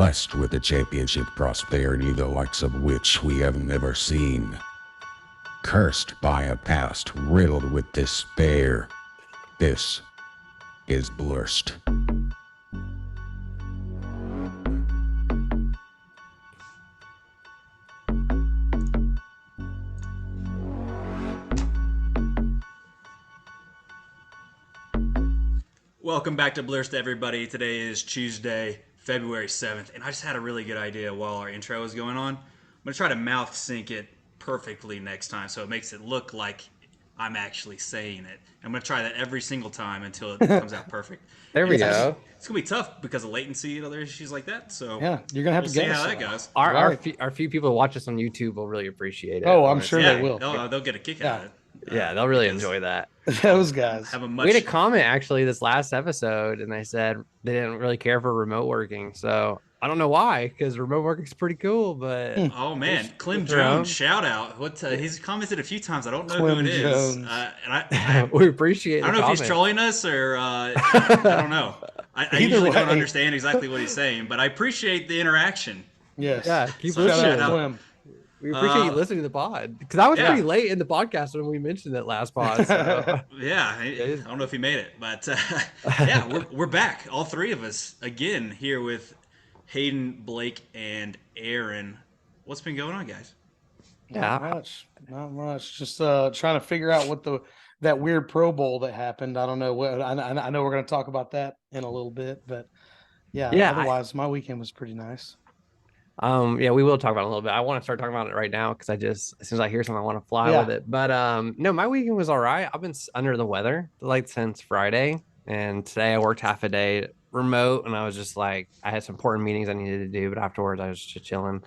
blessed with a championship prosperity the likes of which we have never seen. Cursed by a past riddled with despair. This is Blursed. Welcome back to Blursed, everybody. Today is Tuesday, February 7th, and I just had a really good idea while our intro was going on. I'm going to try to mouth sync it perfectly next time so it makes it look like I'm actually saying it. I'm going to try that every single time until it comes out perfect. There we go. It's going to be tough because of latency and other issues like that, so yeah, you're going to have we'll to see get how us that goes. Our few people who watch us on YouTube will really appreciate it. Oh, I'm sure Yeah, they will. they'll get a kick out of it. Yeah, they'll really because enjoy that. Those guys. Have a We much had a comment actually this last episode, and they said they didn't really care for remote working. So I don't know why, because remote working is pretty cool. But Oh man, Clem their own. Jones, shout out! He's commented a few times. I don't know Clem who it is, Jones. and I we appreciate. I don't know if he's trolling us or I don't know. I Either usually don't way. understand exactly what he's saying, but I appreciate the interaction. Yes. Yeah, keep So listening. shout out. Clem. We appreciate you listening to the pod because I was Yeah. pretty late in the podcast when we mentioned it last pod. So. Yeah, I don't know if he made it, but yeah, we're back, all three of us again here with Hayden, Blake, and Aaron. What's been going on, guys? Not much. Just trying to figure out what that weird Pro Bowl that happened. I don't know what. I know we're going to talk about that in a little bit, but yeah. Otherwise, my weekend was pretty nice. Yeah, we will talk about it a little bit. I want to start talking about it right now because as soon as I hear something, I want to fly with it. But no, my weekend was all right. I've been under the weather like since Friday, and today I worked half a day remote, and I was just like, I had some important meetings I needed to do, but afterwards I was just chilling.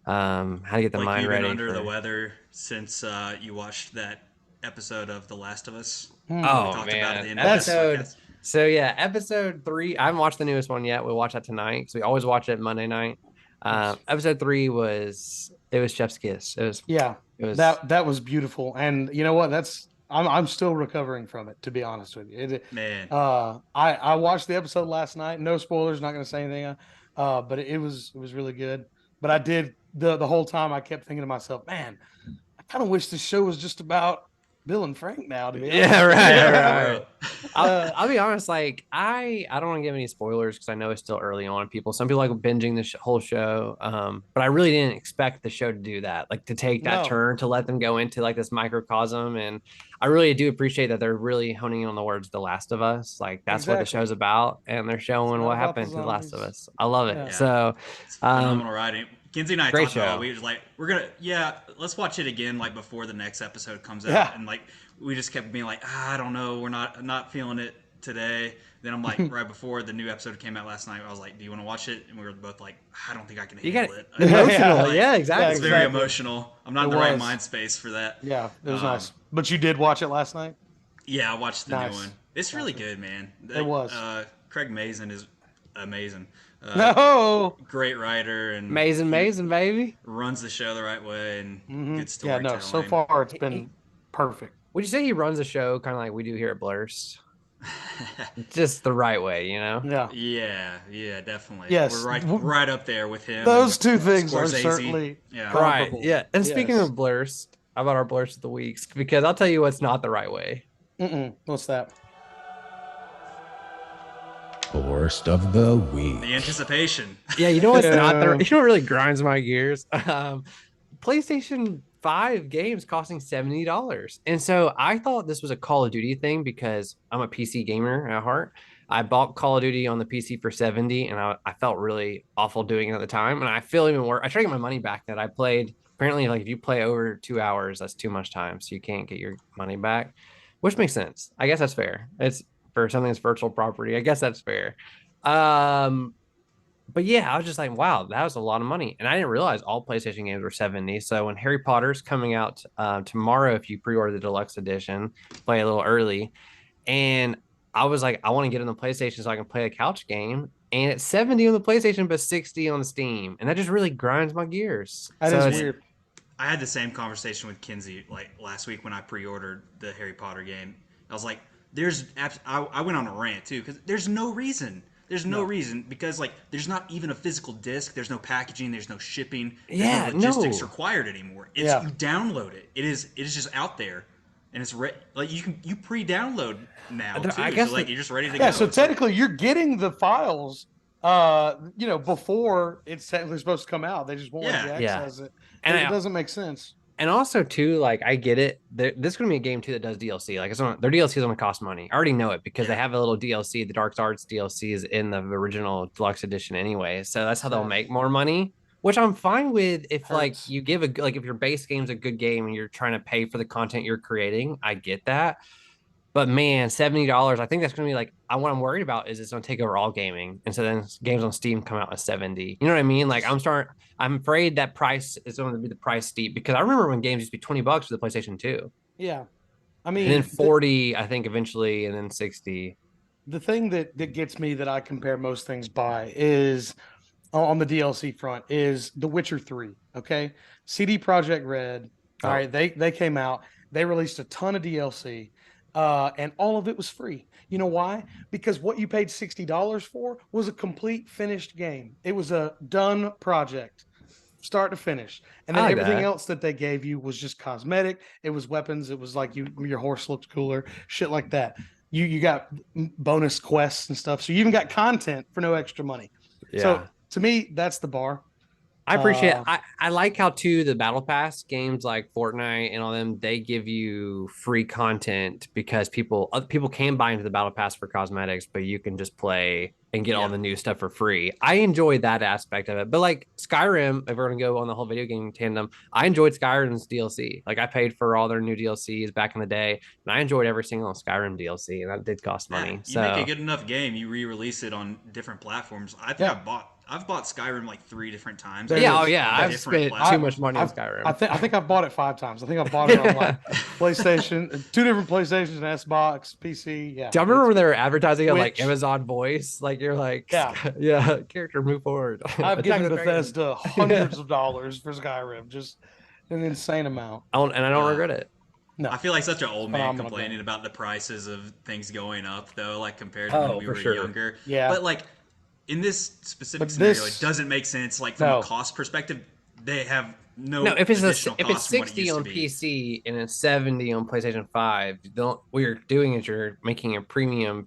How to get the mind You've ready. been under the weather since you watched that episode of The Last of Us. Oh we talked about at the man, end of this podcast. So yeah, episode 3. I haven't watched the newest one yet. We'll watch that tonight because we always watch it Monday night. Episode 3 was Chef's Kiss. It was that was beautiful, and you know what? I'm still recovering from it, to be honest with you. Man, I watched the episode last night. No spoilers. Not going to say anything. But it was really good. But I did the whole time I kept thinking to myself, man, I kind of wish this show was just about Bill and Frank now. To be honest. Yeah, right. right. I'll be honest. Like I don't want to give any spoilers because I know it's still early on. Some people like binging the whole show. But I really didn't expect the show to do that. Like to take that turn to let them go into like this microcosm. And I really do appreciate that they're really honing in on the words "The Last of Us." Like that's what the show's about, and they're showing what happened to The Last of Us. I love it. Yeah. So it's phenomenal writing. Kinsey and I great talked about show. it. We was like, let's watch it again, like before the next episode comes out, and like we just kept being like, I don't know, we're not feeling it today. Then I'm like, right before the new episode came out last night, I was like, do you want to watch it? And we were both like, I don't think I can handle it. Emotional, yeah, exactly. It's very emotional. I'm not in the right mind space for that. Yeah, it was nice. But you did watch it last night? Yeah, I watched the new one. It's really good, man. It was. Craig Mazin is amazing. No, Great writer and amazing, baby. runs the show the right way and good storytelling. Yeah, no. So far, it's been perfect. Would you say he runs the show kind of like we do here at Blursed? Just the right way, you know? Yeah, definitely. Yes. We're right up there with him. Those two things are Scorsese. certainly Right. comparable. Yeah. And speaking of Blursed, how about our Blursed of the weeks? Because I'll tell you what's not the right way. What's that? Worst of the week. The anticipation. Yeah, you know what's not the? You know what really grinds my gears? PlayStation 5 games costing $70, and so I thought this was a Call of Duty thing because I'm a PC gamer at heart. I bought Call of Duty on the PC for $70, and I felt really awful doing it at the time, and I feel even worse. I tried to get my money back that I played. Apparently, like if you play over 2 hours, that's too much time, so you can't get your money back, which makes sense. I guess that's fair. It's for something that's virtual property. I guess that's fair. But yeah, I was just like, wow, that was a lot of money. And I didn't realize all PlayStation games were 70. So when Harry Potter's coming out tomorrow, if you pre-order the deluxe edition, play a little early. And I was like, I want to get on the PlayStation so I can play a couch game. And it's 70 on the PlayStation, but 60 on the Steam. And that just really grinds my gears. That is weird. I had the same conversation with Kinsey like last week when I pre-ordered the Harry Potter game. I was like, I went on a rant too because there's no reason There's no reason, because like there's not even a physical disc. There's no packaging. There's no shipping. There's Yeah, no logistics no. required anymore. It's you download it. It is just out there, and it's like you pre-download now too. I guess so like you're just ready to Yeah, go. so It's like- technically you're getting the files before it's technically supposed to come out. They just won't let you Yeah. access it. And It doesn't make sense. And also too, like I get it. This is gonna be a game too that does DLC. Like their DLC is gonna cost money. I already know it because they have a little DLC. The Dark Arts DLC is in the original deluxe edition anyway. So that's how they'll make more money, which I'm fine with. If like you give if your base game's a good game and you're trying to pay for the content you're creating, I get that. But man, $70, I think that's going to be like, what I'm worried about is it's going to take over all gaming. And so then games on Steam come out at 70. You know what I mean? Like I'm afraid that price is going to be the price steep, because I remember when games used to be $20 for the PlayStation 2. Yeah. I mean, and then 40, I think eventually, and then 60. The thing that gets me that I compare most things by is on the DLC front is The Witcher 3. Okay. CD Projekt Red. All right. They came out, they released a ton of DLC. And all of it was free. You know why? Because what you paid $60 for was a complete finished game. It was a done project, start to finish. And then everything else that they gave you was just cosmetic. It was weapons. It was like your horse looked cooler, shit like that. You got bonus quests and stuff. So you even got content for no extra money. Yeah. So to me, that's the bar. I appreciate it. I like how too the Battle Pass games like Fortnite and all them, they give you free content because people can buy into the Battle Pass for cosmetics, but you can just play and get all the new stuff for free. I enjoy that aspect of it. But like Skyrim, if we're gonna go on the whole video game tandem, I enjoyed Skyrim's DLC. Like I paid for all their new DLCs back in the day, and I enjoyed every single Skyrim DLC, and that did cost money. You make a good enough game, you re-release it on different platforms. I think I've bought Skyrim like 3 different times. I've spent too much money on Skyrim. I think I've bought it 5 times. I think I've bought it on like PlayStation, 2 different PlayStations, an Xbox, PC. Yeah. Do you remember when they were advertising on like Amazon Voice? Like you're like, character move forward. I've given Bethesda hundreds of dollars for Skyrim, just an insane amount. I don't regret it. No, I feel like such an old man complaining about the prices of things going up, though, like compared to when we were younger. Yeah, but like in this specific scenario, it doesn't make sense. Like from a cost perspective, they have no. If it's 60 on PC and it's 70 on PlayStation 5, what you're doing is you're making a premium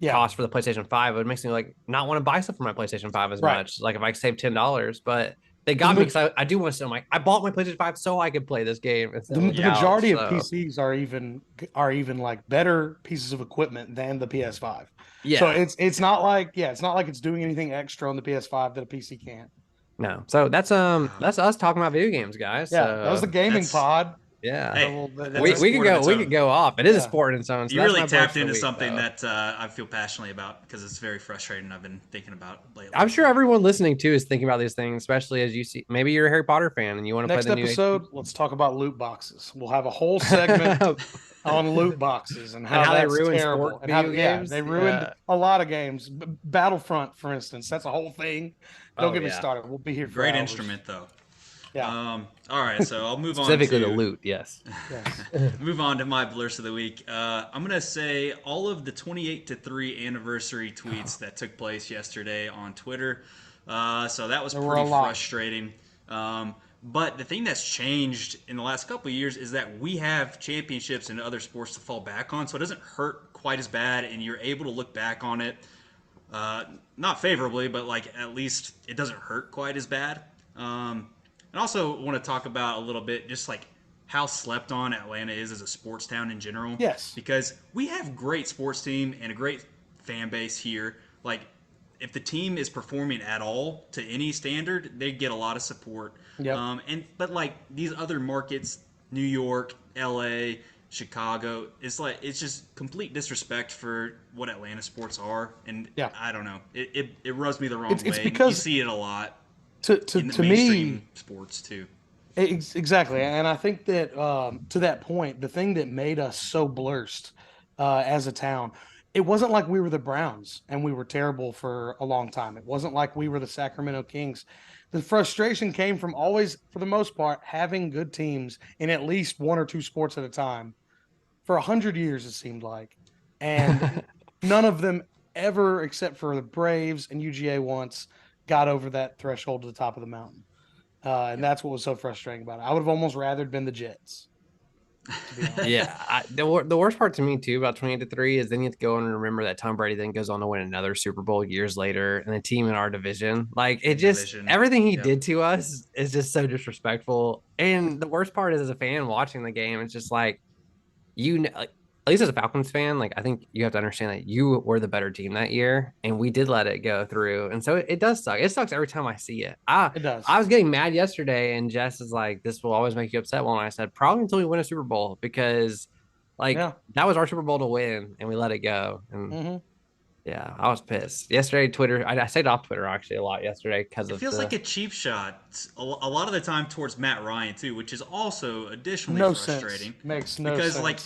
cost for the PlayStation 5. It makes me like not want to buy stuff for my PlayStation 5 as much. Like if I save $10, but they got me because I do want to. I'm like, I bought my PlayStation 5 so I could play this game. The majority of PCs are even like better pieces of equipment than the PS5. Yeah. So it's not like it's doing anything extra on the PS5 that a PC can't. No. So that's us talking about video games, guys. Yeah. So that was the gaming pod. Yeah, hey, we could go off. It is a sport in its own. So you really tapped into something that I feel passionately about because it's very frustrating. I've been thinking about lately. I'm sure everyone listening too is thinking about these things, especially as you see. Maybe you're a Harry Potter fan and you want to play the next episode. Let's talk about loot boxes. We'll have a whole segment on loot boxes and how they ruin sport video games. They ruined a lot of games. Battlefront, for instance, that's a whole thing. Don't get me started. We'll be here for great hours. Instrument though. Yeah. All right, so I'll move on specifically the loot. Yes. Move on to my Blursed of the week. I'm gonna say all of the 28-3 anniversary tweets that took place yesterday on Twitter. So that was pretty frustrating. But the thing that's changed in the last couple of years is that we have championships and other sports to fall back on, so it doesn't hurt quite as bad, and you're able to look back on it, not favorably, but like at least it doesn't hurt quite as bad. And also want to talk about a little bit just like how slept on Atlanta is as a sports town in general. Yes. Because we have great sports team and a great fan base here. Like if the team is performing at all to any standard, they get a lot of support. Yep. But like these other markets, New York, LA, Chicago, it's just complete disrespect for what Atlanta sports are. And I don't know. It rubs me the wrong way. It's because you see it a lot. To me, sports too. Exactly, and I think that to that point, the thing that made us so Blursed as a town, it wasn't like we were the Browns and we were terrible for a long time. It wasn't like we were the Sacramento Kings. The frustration came from always, for the most part, having good teams in at least 1 or 2 sports at a time for 100 years. It seemed like, and none of them ever, except for the Braves and UGA once, got over that threshold to the top of the mountain. And that's what was so frustrating about it. I would have almost rather been the Jets, to be honest. Yeah, the worst part to me too about 28-3 is then you have to go and remember that Tom Brady then goes on to win another Super Bowl years later, and the team in our division, like it just everything he did to us is just so disrespectful. And the worst part is, as a fan watching the game, it's just like like, at least as a Falcons fan, like I think you have to understand that you were the better team that year, and we did let it go through. And so it does suck. It sucks every time I see it. It does. I was getting mad yesterday, and Jess is like, "This will always make you upset." Well, and I said, "Probably until we win a Super Bowl, because like that was our Super Bowl to win, and we let it go." And yeah, I was pissed yesterday. Twitter, I stayed off Twitter actually a lot yesterday because it feels like a cheap shot a lot of the time towards Matt Ryan too, which is also additionally frustrating. Makes no sense. Because like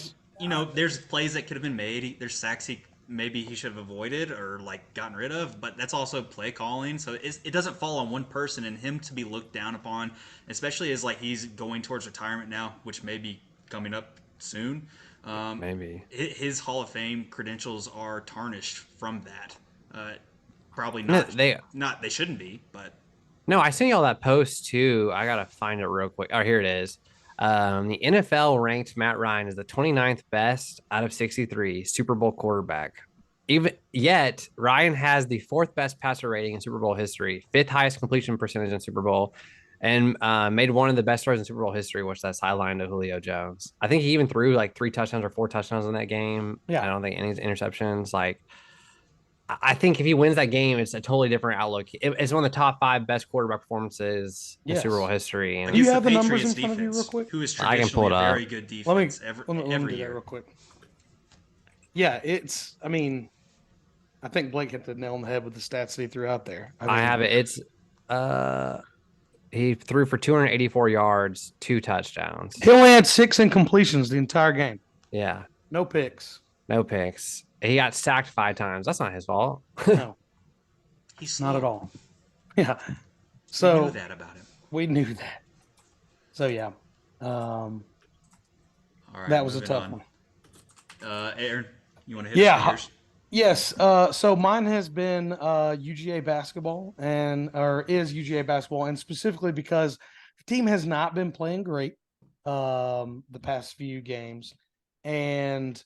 there's plays that could have been made. There's sacks maybe he should have avoided or like gotten rid of, but that's also play calling. So it doesn't fall on one person, and him to be looked down upon, especially as like he's going towards retirement now, which may be coming up soon. Maybe his Hall of Fame credentials are tarnished from that. Probably not. No, they shouldn't be, but no, I sent you all that post too. I gotta find it real quick. Oh, here it is. The NFL ranked Matt Ryan as the 29th best out of 63 Super Bowl quarterback. Even yet, Ryan has the 4th best passer rating in Super Bowl history, 5th highest completion percentage in Super Bowl, and made one of the best throws in Super Bowl history, which that sideline to Julio Jones. I think he even threw like 3 touchdowns or 4 touchdowns in that game. Yeah. I don't think any interceptions. Like, I think if he wins that game, it's a totally different outlook. It's one of the top 5 best quarterback performances in Super Bowl history. And do you have the numbers in front of you real quick? Who is traditionally a very good defense let me do that real quick. Yeah, I mean, I think Blake hit the nail on the head with the stats that he threw out there. I have it. It's he threw for 284 yards, 2 touchdowns. He only had 6 incompletions the entire game. Yeah. No picks. He got sacked 5 times. That's not his fault. No. He's not at all. Yeah. So we knew that about him. We knew that. So yeah. All right, that was a tough one. Aaron, you want to hit us first? Yes. So mine has been UGA basketball is UGA basketball, and specifically because the team has not been playing great the past few games, and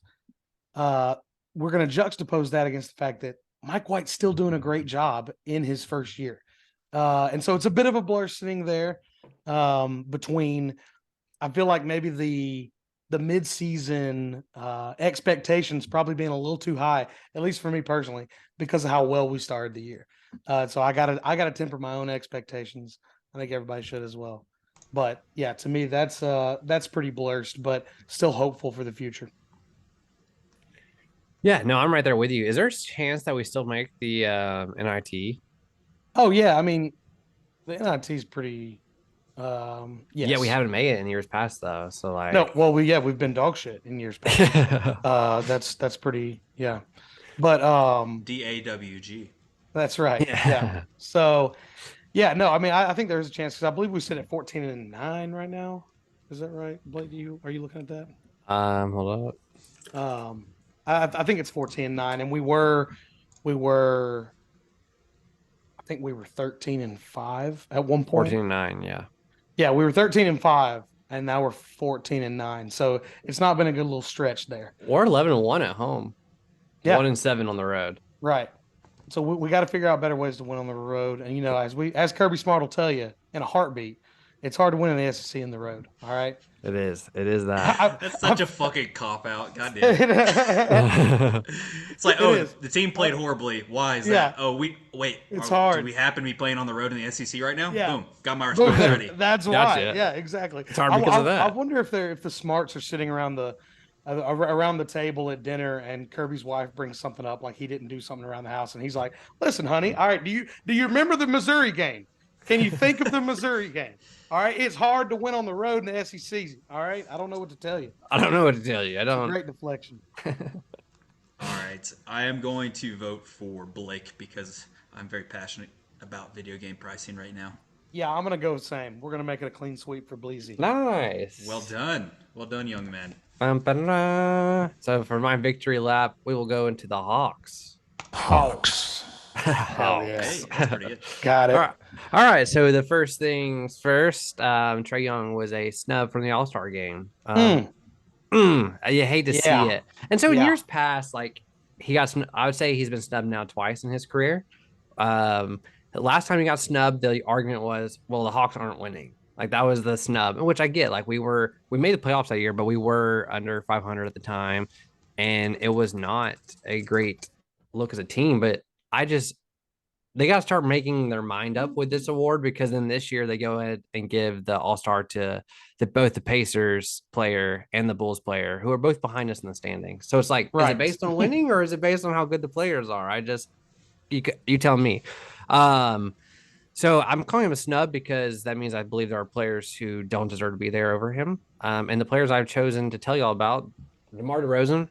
we're going to juxtapose that against the fact that Mike White's still doing a great job in his first year. And so it's a bit of a Blursed there between, I feel like maybe the midseason expectations probably being a little too high, at least for me personally, because of how well we started the year. So I gotta temper my own expectations. I think everybody should as well. But yeah, to me, that's pretty Blursed, but still hopeful for the future. Yeah, no, I'm right there with you. Is there a chance that we still make the NIT? Oh yeah, I mean, the NIT is pretty. Yes. Yeah, we haven't made it in years past though. So like, no, well, we've been dog shit in years past. That's pretty, yeah. But DAWG. That's right. Yeah. So, yeah, no, I mean, I think there's a chance because I believe we sit at 14-9 right now. Is that right, Blake? Are you looking at that? Hold up. I think it's 14-9, and we were, I think we were 13-5 at one point. 14-9, yeah. Yeah, we were 13-5, and now we're 14-9. So it's not been a good little stretch there. We're 11-1 at home. Yeah. 1-7 on the road. Right. So we got to figure out better ways to win on the road. And as Kirby Smart will tell you in a heartbeat, it's hard to win in the SEC in the road. All right. It is that. That's such a fucking cop out. God damn. It's like, the team played horribly. Why is that? Oh, it's hard. Do we happen to be playing on the road in the SEC right now? Yeah. Boom. Got my response ready. That's why. Yeah, exactly. It's hard because of that. I wonder if the Smarts are sitting around the table at dinner, and Kirby's wife brings something up like he didn't do something around the house, and he's like, "Listen, honey, all right, do you remember the Missouri game? Can you think of the Missouri game? All right, it's hard to win on the road in the SEC. All right, I don't know what to tell you. I don't know what to tell you. I don't. Great deflection. All right, I am going to vote for Blake because I'm very passionate about video game pricing right now. Yeah, I'm gonna go same. We're gonna make it a clean sweep for Bleezy. Nice. Well done, young man. So for my victory lap, we will go into the Hawks. Hawks. Hell yeah. Hey, that's pretty good. Got All it. right. All right. So the first things first, Trae Young was a snub from the All-Star game. You hate to see Yeah. it. And so in Yeah. years past, like I would say he's been snubbed now twice in his career. The last time he got snubbed, the argument was, well, the Hawks aren't winning. Like that was the snub, which I get. Like we made the playoffs that year, but we were under 500 at the time, and it was not a great look as a team. But I just they got to start making their mind up with this award because then this year they go ahead and give the All Star to both the Pacers player and the Bulls player, who are both behind us in the standings. So it's like, is it Right. based on winning or is it based on how good the players are? You tell me. Um, so I'm calling him a snub because that means I believe there are players who don't deserve to be there over him. And the players I've chosen to tell you all about, DeMar DeRozan,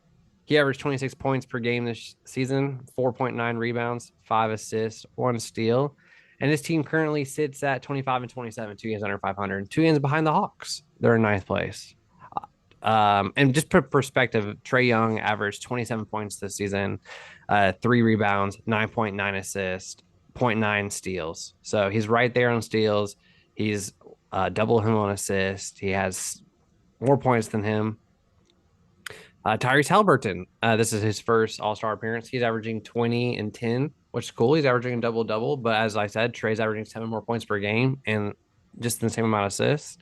he averaged 26 points per game this season, 4.9 rebounds, 5 assists, 1 steal. And his team currently sits at 25 and 27, 2 games under 500, 2 games behind the Hawks. They're in ninth place. And just put perspective, Trae Young averaged 27 points this season, 3 rebounds, 9.9 assists, 0.9 steals. So he's right there on steals. He's double him on assists. He has more points than him. Tyrese Halliburton, this is his first All-Star appearance. He's averaging 20 and 10, which is cool. He's averaging a double-double. But as I said, Trey's averaging 7 more points per game and just the same amount of assists.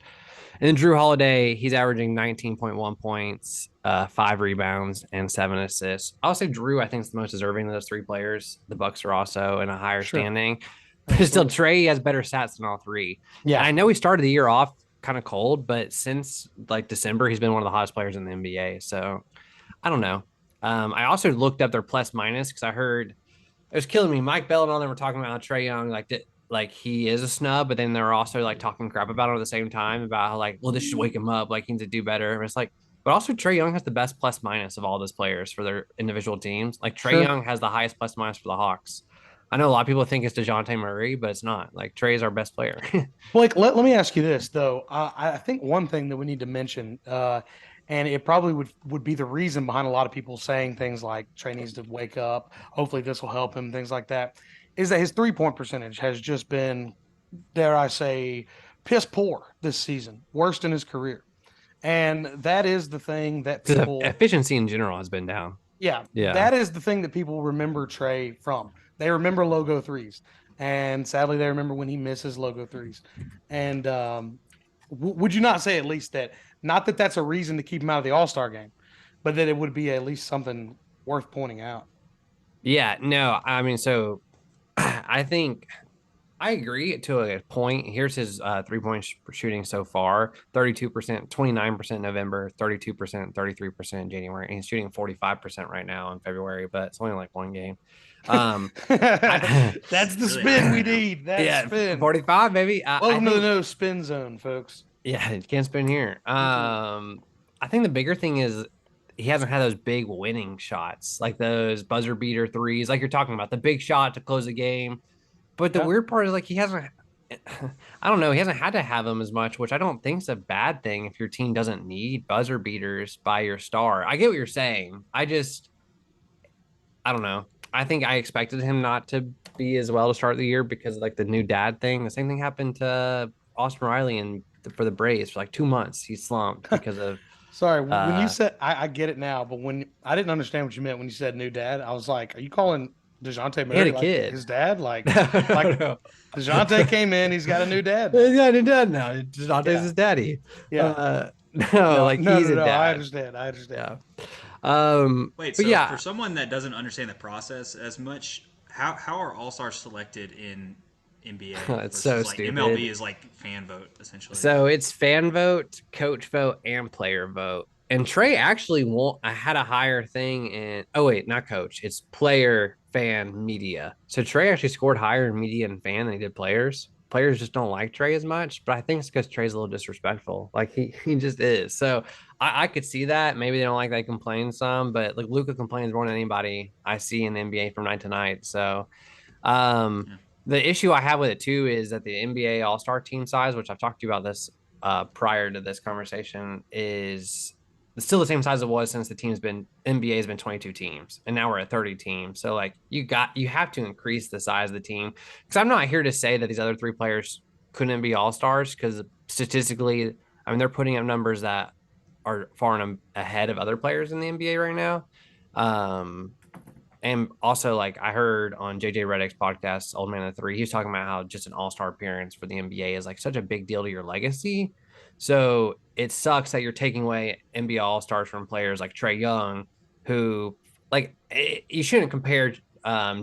And then Drew Holiday, he's averaging 19.1 points, 5 rebounds, and 7 assists. I'll say Drew, I think, is the most deserving of those 3 players. The Bucks are also in a higher standing. But still, Trey has better stats than all 3. Yeah. And I know he started the year off kind of cold, but since like December, he's been one of the hottest players in the NBA. So I don't know. I also looked up their plus minus because I heard it was killing me. Mike Bell and all them were talking about Trae Young, like he is a snub, but then they're also like talking crap about him at the same time about how like, well, this should wake him up, like he needs to do better. And it's like, but also Trae Young has the best plus minus of all those players for their individual teams. Like Trae Young has the highest plus minus for the Hawks. I know a lot of people think it's DeJounte Murray, but it's not. Like Trey is our best player. Blake, let me ask you this though. I think one thing that we need to mention, and it probably would be the reason behind a lot of people saying things like Trey needs to wake up. Hopefully this will help him, things like that, is that his 3-point percentage has just been, dare I say, piss poor this season, worst in his career. And that is the thing that people efficiency in general has been down. Yeah, that is the thing that people remember Trey from. They remember logo threes, and sadly, they remember when he misses logo threes. And would you not say at least that? Not that that's a reason to keep him out of the All-Star game, but that it would be at least something worth pointing out. Yeah, no, I mean, so I think I agree to a point. Here's his 3-point shooting so far: 32%, 29% November, 32%, 33% January, and he's shooting 45% right now in February. But it's only like one game. That's the spin we need. That's spin 45, maybe. Welcome to the no spin zone, folks. Yeah, you can't spin here. I think the bigger thing is he hasn't had those big winning shots, like those buzzer beater threes, like you're talking about, the big shot to close the game. But the weird part is like he hasn't had to have them as much, which I don't think is a bad thing if your team doesn't need buzzer beaters by your star. I get what you're saying. I don't know. I think I expected him not to be as well to start the year because of like the new dad thing. The same thing happened to Austin Riley for the Braves for like 2 months. He slumped because of Sorry, when you said I get it now, but when I didn't understand what you meant when you said new dad, I was like, are you calling DeJounte Murray like his dad? Like DeJounte came in, he's got a new dad. He's got a new dad now. DeJounte's his daddy. Yeah. He's a dad. I understand. Yeah. Wait, so for someone that doesn't understand the process as much, how are all-stars selected in NBA? It's so like stupid. MLB is like fan vote essentially. So it's fan vote, coach vote, and player vote. And Trey actually had a higher thing in. Oh wait, not coach. It's player, fan, media. So Trey actually scored higher in media and fan than he did players. Players just don't like Trey as much, but I think it's because Trey's a little disrespectful. Like he just is. So I could see that. Maybe they don't like that he complains some, but like Luka complains more than anybody I see in the NBA from night to night. So the issue I have with it too is that the NBA All-Star team size, which I've talked to you about this prior to this conversation, is it's still the same size it was since the NBA has been 22 teams, and now we're at 30 teams. So like you have to increase the size of the team, because I'm not here to say that these other three players couldn't be all-stars, because statistically, I mean, they're putting up numbers that are far and ahead of other players in the NBA right now. And also, like I heard on JJ Redick's podcast, Old Man of Three, he was talking about how just an all-star appearance for the NBA is like such a big deal to your legacy. So it sucks that you're taking away NBA all-stars from players like Trae Young, who like you shouldn't compare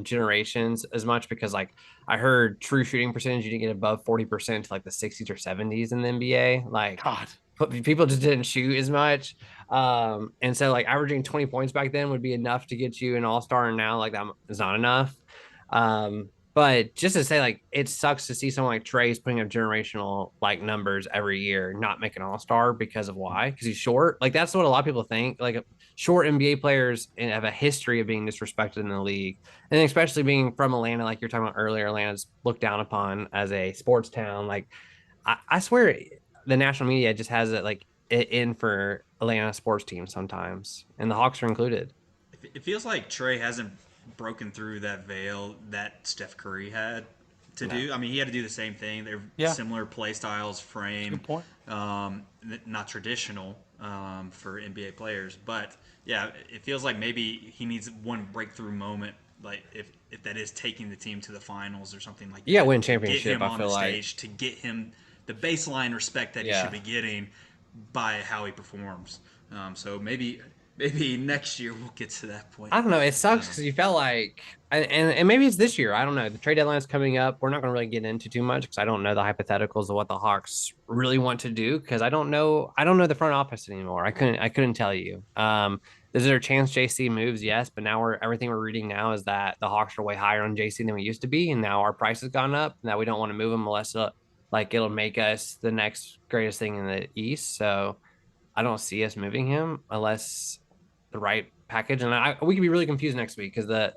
generations as much, because like I heard true shooting percentage, you didn't get above 40% to like the 60s or 70s in the NBA. Like God. people just didn't shoot as much. And so like averaging 20 points back then would be enough to get you an all-star, and now like that is not enough. But just to say, like, it sucks to see someone like Trey's putting up generational like numbers every year, not make an all-star because of why? Because he's short. Like that's what a lot of people think. Like short NBA players have a history of being disrespected in the league, and especially being from Atlanta, like you're talking about earlier. Atlanta's looked down upon as a sports town. Like I swear, the national media just has it like in for Atlanta sports teams sometimes, and the Hawks are included. It feels like Trey hasn't broken through that veil that Steph Curry had to do. I mean, he had to do the same thing. They're similar play styles, frame. Good point. Not traditional for NBA players, but yeah, it feels like maybe he needs one breakthrough moment, like if that is taking the team to the finals or something like that. Yeah, win championship. Get him I on feel the like stage to get him the baseline respect that he should be getting by how he performs. So maybe next year we'll get to that point. I don't know. It sucks because you felt like, and maybe it's this year. I don't know. The trade deadline is coming up. We're not going to really get into too much because I don't know the hypotheticals of what the Hawks really want to do, because I don't know the front office anymore. I couldn't tell you. Is there a chance JC moves? Yes, but now everything we're reading now is that the Hawks are way higher on JC than we used to be, and now our price has gone up. And that we don't want to move him unless like it'll make us the next greatest thing in the East. So I don't see us moving him unless the right package. And we could be really confused next week because the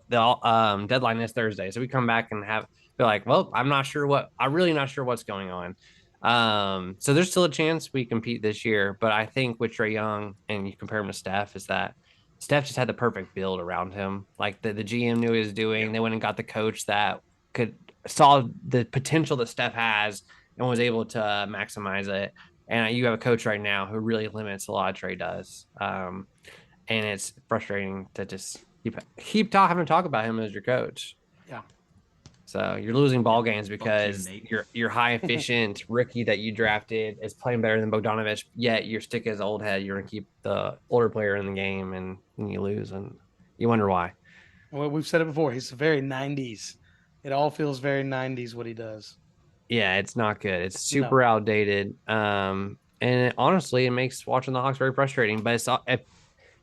deadline is Thursday. So we come back and feel like, well, I'm really not sure what's going on. So there's still a chance we compete this year. But I think with Trae Young, and you compare him to Steph, is that Steph just had the perfect build around him. Like the GM knew what he was doing. They went and got the coach that saw the potential that Steph has and was able to maximize it. And you have a coach right now who really limits a lot of Trae does. And it's frustrating to just keep having to talk about him as your coach. Yeah. So you're losing ball games because your high efficient rookie that you drafted is playing better than Bogdanovich, yet you're stick as old head. You're going to keep the older player in the game, and you lose, and you wonder why. Well, we've said it before. He's very 90s. It all feels very 90s what he does. Yeah, it's not good. It's super outdated. And honestly, it makes watching the Hawks very frustrating. But if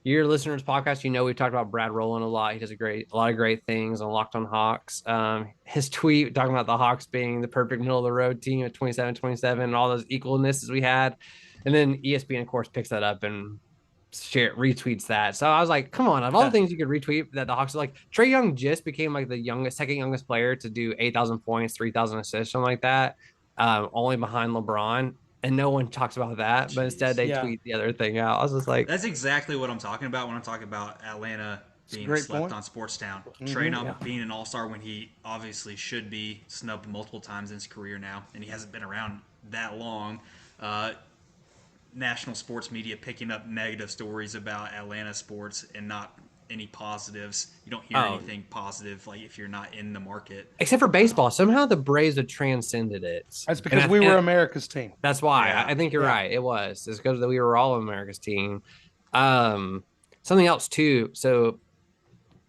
your listeners' podcast, we've talked about Brad Rowland a lot. He does a lot of great things on Locked on Hawks. His tweet talking about the Hawks being the perfect middle of the road team at 27-27 and all those equalnesses we had. And then ESPN, of course, picks that up and retweets that. So I was like, come on, of all the things you could retweet that the Hawks are like, Trae Young just became like the second youngest player to do 8,000 points, 3,000 assists, something like that, only behind LeBron. And no one talks about that, but instead they tweet the other thing out. I was just like, that's exactly what I'm talking about when I'm talking about Atlanta being slept on sports town. Trae not being an all-star when he obviously should be, snubbed multiple times in his career now, and he hasn't been around that long. National sports media picking up negative stories about Atlanta sports and not any positives. You don't hear anything positive, like if you're not in the market. Except for baseball. Somehow the Braves have transcended it. That's because we were America's team. That's why. Yeah. I think you're right. It was. It's because we were all America's team. Something else too. So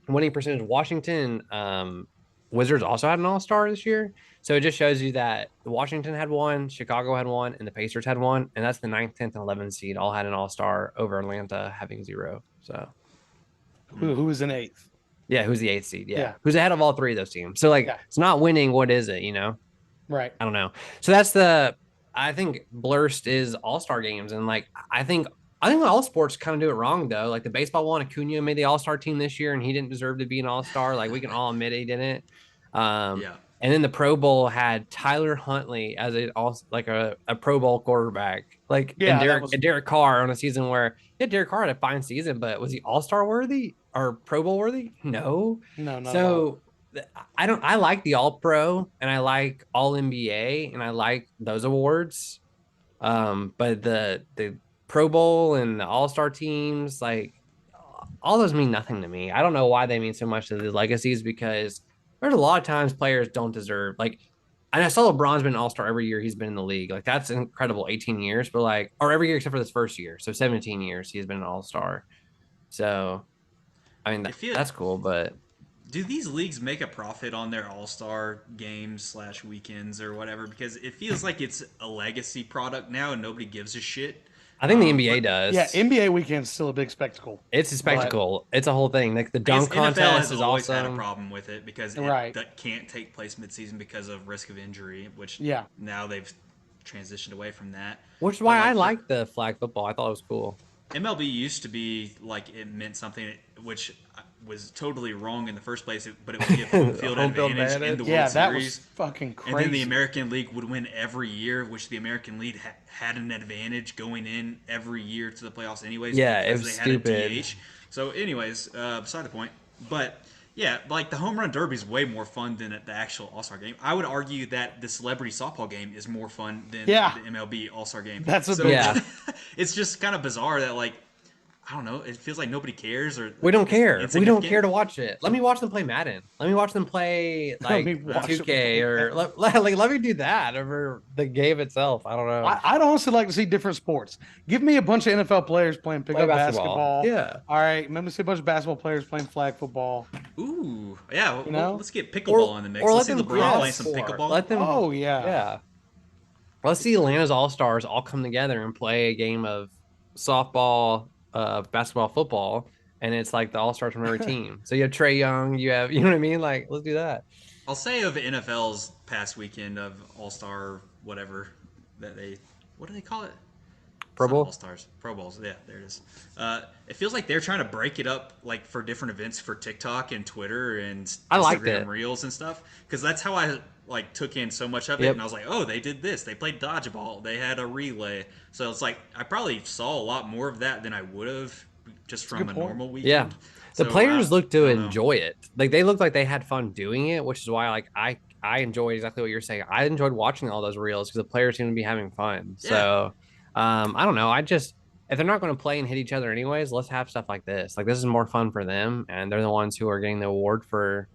winning percentage, Washington Wizards also had an all-star this year. So it just shows you that Washington had one, Chicago had one, and the Pacers had one. And that's the 9th, 10th, and 11th seed all had an all-star over Atlanta having 0. So who was in 8th? Yeah, who's the 8th seed? Yeah. Who's ahead of all three of those teams. So it's not winning. What is it, Right. I don't know. So that's I think Blursed is all-star games. And I think all sports kind of do it wrong though. Like the baseball one, Acuna made the all-star team this year and he didn't deserve to be an all-star. Like we can all admit he didn't. And then the Pro Bowl had Tyler Huntley as a Pro Bowl quarterback, and Yeah, that was Derek Carr on a season where Derek Carr had a fine season, but was he All-Star worthy or Pro Bowl worthy? No. no, not at all. So I like the All Pro and I like All NBA and I like those awards. But the Pro Bowl and the All-Star teams, like all those mean nothing to me. I don't know why they mean so much to the legacies because there's a lot of times players don't deserve and I saw LeBron's been an all-star every year he's been in the league. Like that's incredible, 18 years, but or every year except for this first year. So 17 years he's been an all-star. So I mean that's cool, but do these leagues make a profit on their all-star games / weekends or whatever? Because it feels like it's a legacy product now and nobody gives a shit. I think the NBA does. Yeah, NBA weekend's still a big spectacle. It's a spectacle. It's a whole thing. Like the dunk contest is always awesome. had a problem with it because that can't take place midseason because of risk of injury, which now they've transitioned away from that. Which is why I like the flag football. I thought it was cool. MLB used to be like it meant something, which was totally wrong in the first place, but it would give home field advantage in the World Series. That was fucking crazy. And then the American League would win every year, which the American League had an advantage going in every year to the playoffs anyways. Yeah, it was they stupid. Had a DH. So anyways, beside the point. But yeah, like the home run derby is way more fun than the actual All-Star game. I would argue that the celebrity softball game is more fun than the MLB All-Star game. It's just kind of bizarre that I don't know. It feels like nobody cares, or we don't care. We don't care to watch it. Let me watch them play Madden. Let me watch them play 2K, or let me do that over the game itself. I don't know. I'd honestly like to see different sports. Give me a bunch of NFL players playing pickup basketball. Yeah. All right. Let me see a bunch of basketball players playing flag football. Ooh, yeah. Well, let's get pickleball in the mix. Let's see LeBron play some pickleball. Let them. Oh yeah. Yeah. Let's see Atlanta's All Stars all come together and play a game of softball, basketball, football, and it's like the all-stars from every team. So you have Trae Young, you know what I mean? Like, let's do that. I'll say of NFL's past weekend of all-star whatever what do they call it? Pro Bowl? All-stars. Pro Bowls. Yeah, there it is. It feels like they're trying to break it up for different events for TikTok and Twitter and Instagram Reels and stuff, because that's how I took in so much of it, and I was like, oh, they did this. They played dodgeball. They had a relay. So it's like I probably saw a lot more of that than I would have just from a normal weekend. Yeah. The players looked to enjoy it. Like they looked like they had fun doing it, which is why I enjoyed exactly what you're saying. I enjoyed watching all those reels because the players seem to be having fun. Yeah. So I don't know. If they're not going to play and hit each other anyways, let's have stuff like this. Like this is more fun for them, and they're the ones who are getting the award for.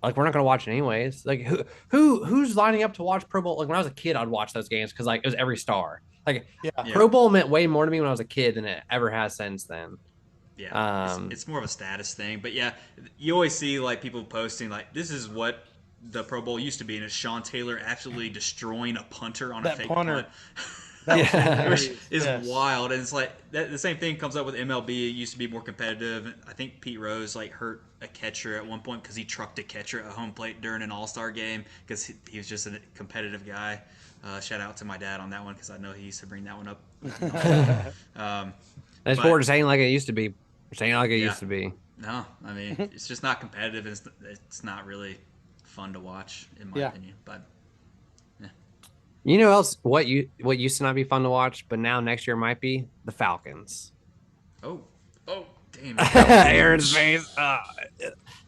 Like we're not gonna watch it anyways. Like who's lining up to watch Pro Bowl? Like when I was a kid, I'd watch those games because it was every star. Pro Bowl meant way more to me when I was a kid than it ever has since then. Yeah, it's more of a status thing. But yeah, you always see people posting this is what the Pro Bowl used to be, and it's Sean Taylor absolutely destroying a punter on a fake punt. Which is wild, and it's the same thing comes up with MLB. It used to be more competitive. I think Pete Rose hurt a catcher at one point because he trucked a catcher at home plate during an All-Star game because he was just a competitive guy. Shout out to my dad on that one because I know he used to bring that one up. That's what we're saying like it used to be. We're saying like it used to be. No, I mean it's just not competitive. It's not really fun to watch in my opinion. But you know else what used to not be fun to watch, but now next year might be the Falcons. Oh, damn! Aaron's face.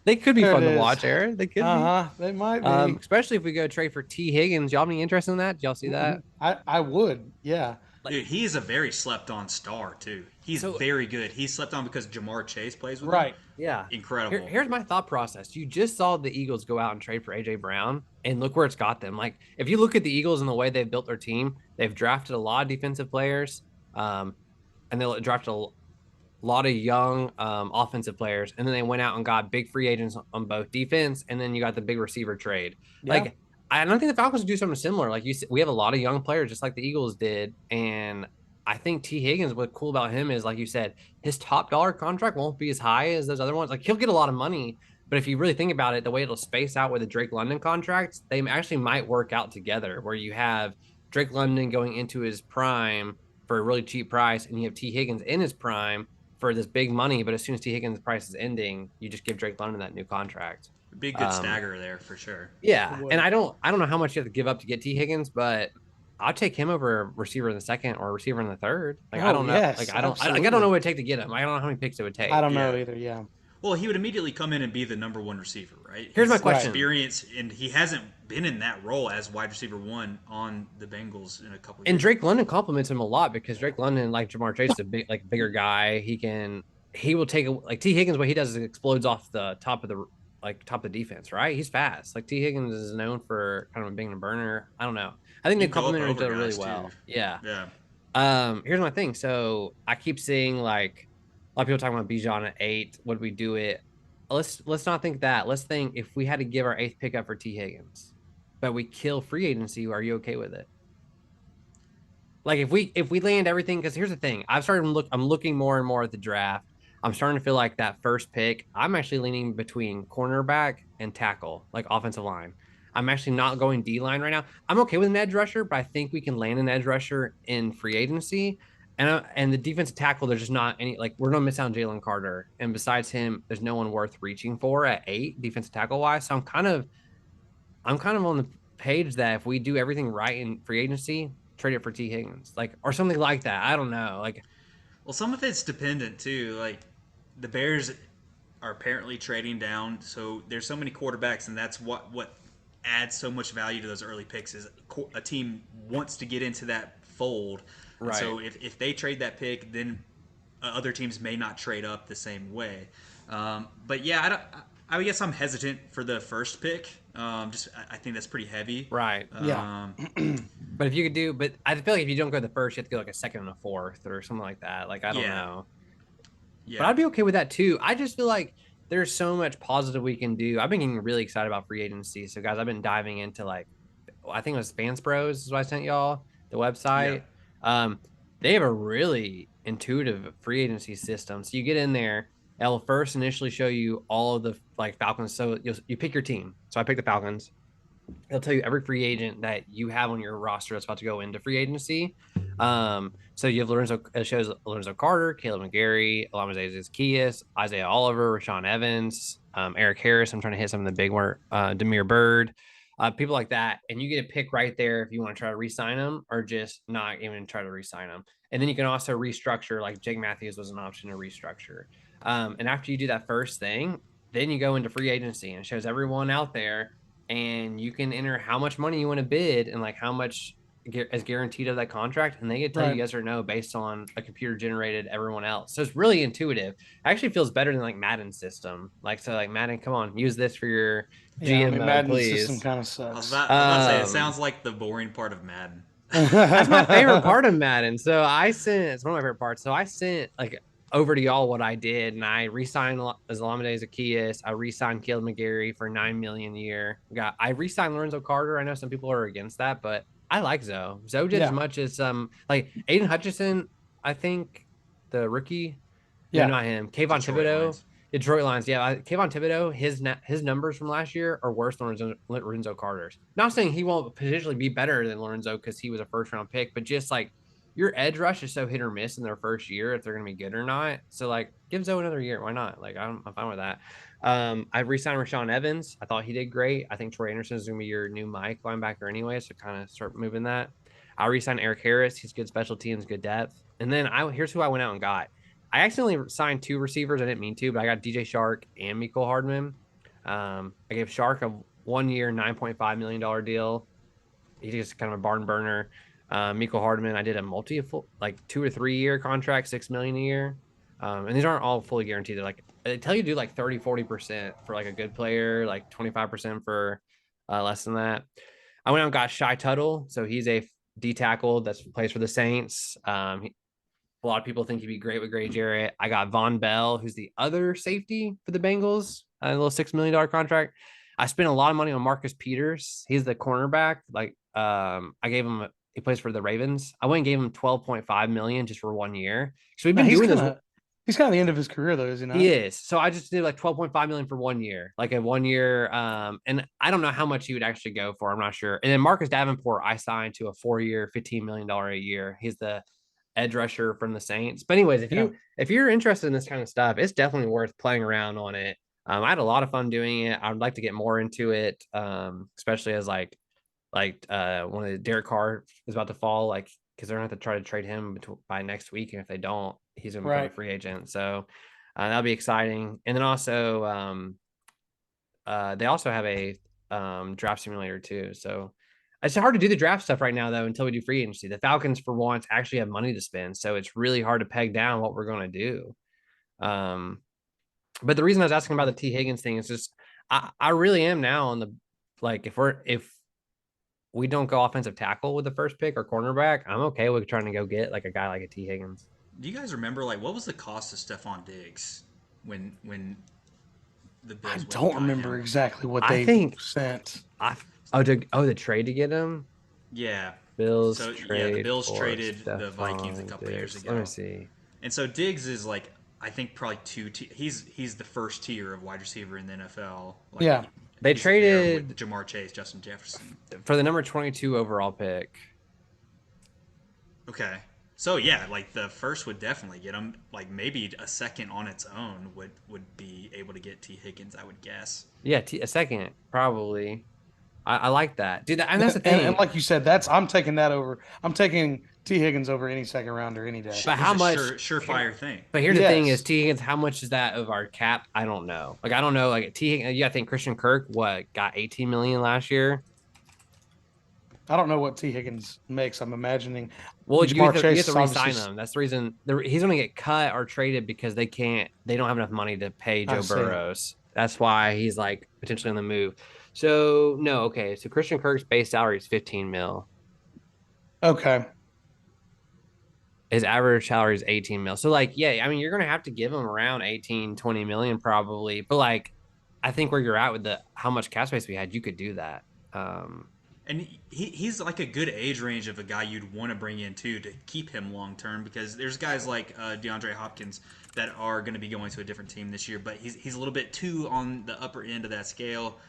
They could be fun to watch, Aaron. They could be. They might be. Especially if we go trade for T. Higgins. Y'all be interested in that? Did y'all see that? I would. Yeah. Dude, he is a very slept-on star too. He's very good. He's slept on because Jamar Chase plays with him. Yeah. Incredible. Here's my thought process. You just saw the Eagles go out and trade for A.J. Brown, and look where it's got them. If you look at the Eagles and the way they've built their team, they've drafted a lot of defensive players, and they drafted a lot of young offensive players, and then they went out and got big free agents on both defense, and then you got the big receiver trade. Yeah. I don't think the Falcons would do something similar. Like you said, we have a lot of young players, just like the Eagles did. And I think T. Higgins, what's cool about him is, like you said, his top dollar contract won't be as high as those other ones. He'll get a lot of money, but if you really think about it, the way it'll space out with the Drake London contracts, they actually might work out together where you have Drake London going into his prime for a really cheap price, and you have T. Higgins in his prime for this big money. But as soon as T. Higgins' price is ending, you just give Drake London that new contract. Be a good stagger there for sure. Yeah, and I don't know how much you have to give up to get T Higgins, but I'll take him over a receiver in the second or a receiver in the third. Like I don't know, like I don't know what it would take to get him. I don't know how many picks it would take. I don't know either. Yeah. Well, he would immediately come in and be the number one receiver, right? Here's my question: experience, and he hasn't been in that role as wide receiver one on the Bengals in a couple of years. And Drake London compliments him a lot because Drake London, like Jamar Chase, is a bigger guy. He will take like T Higgins. What he does is explodes off the top of the defense, right? He's fast. Like T Higgins is known for kind of being a burner. I don't know. I think they complement each other really well. Yeah. Here's my thing. So I keep seeing like a lot of people talking about Bijan at 8. Would we do it? Let's not think that. Let's think if we had to give our 8th pick up for T Higgins, but we kill free agency. Are you okay with it? Like if we land everything, because here's the thing. I'm looking more and more at the draft. I'm starting to feel like that first pick, I'm actually leaning between cornerback and tackle, like offensive line. I'm actually not going D-line right now. I'm okay with an edge rusher, but I think we can land an edge rusher in free agency. And the defensive tackle, there's just not any, like, we're going to miss out on Jalen Carter. And besides him, there's no one worth reaching for at 8 defensive tackle-wise. So I'm kind of on the page that if we do everything right in free agency, trade it for T. Higgins, like, or something like that. I don't know. Like, well, some of it's dependent, too. Like, the Bears are apparently trading down, so there's so many quarterbacks, and that's what adds so much value to those early picks is a team wants to get into that fold. Right. And so if they trade that pick, then other teams may not trade up the same way. But yeah, I guess I'm hesitant for the first pick. I think that's pretty heavy. Right. Yeah. But if you could do, but I feel like if you don't go the first, you have to go like a second and a fourth or something like that. Like I don't know. Yeah. But I'd be okay with that too. I just feel like there's so much positive we can do. I've been getting really excited about free agency. So guys, I've been diving into like, I think it was Fans Bros is what I sent y'all, the website. Yeah. They have a really intuitive free agency system. So you get in there, it'll first initially show you all of the like Falcons. So you pick your team. So I picked the Falcons. It'll tell you every free agent that you have on your roster that's about to go into free agency. So you have it shows Lorenzo Carter, Caleb McGarry, Olamide Zaccheaus, Isaiah Oliver, Rashaan Evans, Eric Harris. I'm trying to hit some of the big one, Demir Bird, people like that. And you get a pick right there if you want to try to re-sign them or just not even try to re-sign them. And then you can also restructure, like Jake Matthews was an option to restructure. And after you do that first thing, then you go into free agency and it shows everyone out there. And you can enter how much money you want to bid and like how much is guaranteed of that contract. And they can tell you yes or no based on a computer generated everyone else. So it's really intuitive. It actually feels better than like Madden's system. Like, so like Madden, come on, use this for your GM, Madden's please. system kind of sucks. I was about to say, it sounds like the boring part of Madden. That's my favorite part of Madden. So it's one of my favorite parts. So I sent like over to y'all what I did, and I re-signed Olamide Zaccheaus. I re-signed Caleb McGarry for $9 million a year. I re-signed Lorenzo Carter. I know some people are against that, but I like Zoe. Zoe did as much as like Aiden Hutchinson. I think the rookie. Yeah, no, not him. Kayvon Thibodeau. Detroit Lions. Yeah, Kayvon Thibodeau. His numbers from last year are worse than Lorenzo Carter's. Not saying he won't potentially be better than Lorenzo because he was a first round pick, but just like. Your edge rush is so hit or miss in their first year if they're going to be good or not. So, like, give Zoe another year. Why not? Like, I'm fine with that. I re-signed Rashaan Evans. I thought he did great. I think Troy Anderson is going to be your new Mike linebacker anyway, so kind of start moving that. I re-signed Eric Harris. He's good special teams, good depth. And then here's who I went out and got. I accidentally signed 2 receivers. I didn't mean to, but I got DJ Shark and Mecole Hardman. I gave Shark a 1-year, $9.5 million deal. He's just kind of a barn burner. Mecole Hardman, I did a like 2 or 3 year contract, $6 million a year. And these aren't all fully guaranteed. They're like, they tell you to do like 30-40% for like a good player, like 25% for less than that. I went out and got Shy Tuttle. So he's a D tackle that plays for the Saints. A lot of people think he'd be great with Gray Jarrett. I got Von Bell, who's the other safety for the Bengals, a little $6 million contract. I spent a lot of money on Marcus Peters. He's the cornerback. Like, I gave him he plays for the Ravens. I went and gave him $12.5 million just for 1 year. So we've been doing this. He's kind of the end of his career, though, is he not? He is. So I just did like $12.5 million for 1 year, like a 1 year. And I don't know how much he would actually go for. I'm not sure. And then Marcus Davenport, I signed to a 4-year, $15 million a year. He's the edge rusher from the Saints. But anyways, if you're interested in this kind of stuff, it's definitely worth playing around on it. I had a lot of fun doing it. I'd like to get more into it, especially as one of the Derek Carr is about to fall, like because they're gonna have to try to trade him by next week, and if they don't, he's gonna become a Right. free agent. So that'll be exciting. And then also, they also have a draft simulator too. So it's hard to do the draft stuff right now though until we do free agency. The Falcons, for once, actually have money to spend, so it's really hard to peg down what we're going to do. But the reason I was asking about the T Higgins thing is just I really am now on the like if we don't go offensive tackle with the first pick or cornerback, I'm okay with trying to go get like a guy like a T Higgins. Do you guys remember like what was the cost of Stephon Diggs when the Bills I went and don't got remember him? exactly what I they think sent. the trade to get him. Yeah. Bills So trade. the Bills for traded the Vikings a Stephon couple years Diggs. ago. Let me see. And so Diggs is like I think probably he's the first tier of wide receiver in the NFL. Like, Yeah. They he's there traded with Jamar Chase, Justin Jefferson. for the number 22 overall pick. Okay. So yeah, like the first would definitely get him. Like maybe a second on its own would be able to get T Higgins, I would guess. Yeah, a second probably. I like that, dude. And that's the thing. And like you said, I'm taking that over. I'm taking T Higgins over any second rounder any day. But He's how a much? surefire thing. But here's the thing: is Yes. T Higgins? How much is that of our cap? I don't know. Like I don't know. Like T Higgins, yeah, I think Christian Kirk got 18 million last year. I don't know what T Higgins makes. I'm imagining. Well, you have to Chase is re-sign obviously- him. That's the reason he's going to get cut or traded because they don't have enough money to pay I Joe see. Burrows. That's why he's like potentially on the move. So no, okay. So Christian Kirk's base salary is 15 mil. Okay. His average salary is 18 mil. So like, yeah, I mean, you're going to have to give him around 18, 20 million probably. But like, I think where you're at with how much cap space we had, you could do that. And he's like a good age range of a guy you'd want to bring in too to keep him long term because there's guys like DeAndre Hopkins that are going to be going to a different team this year, but he's a little bit too on the upper end of that scale.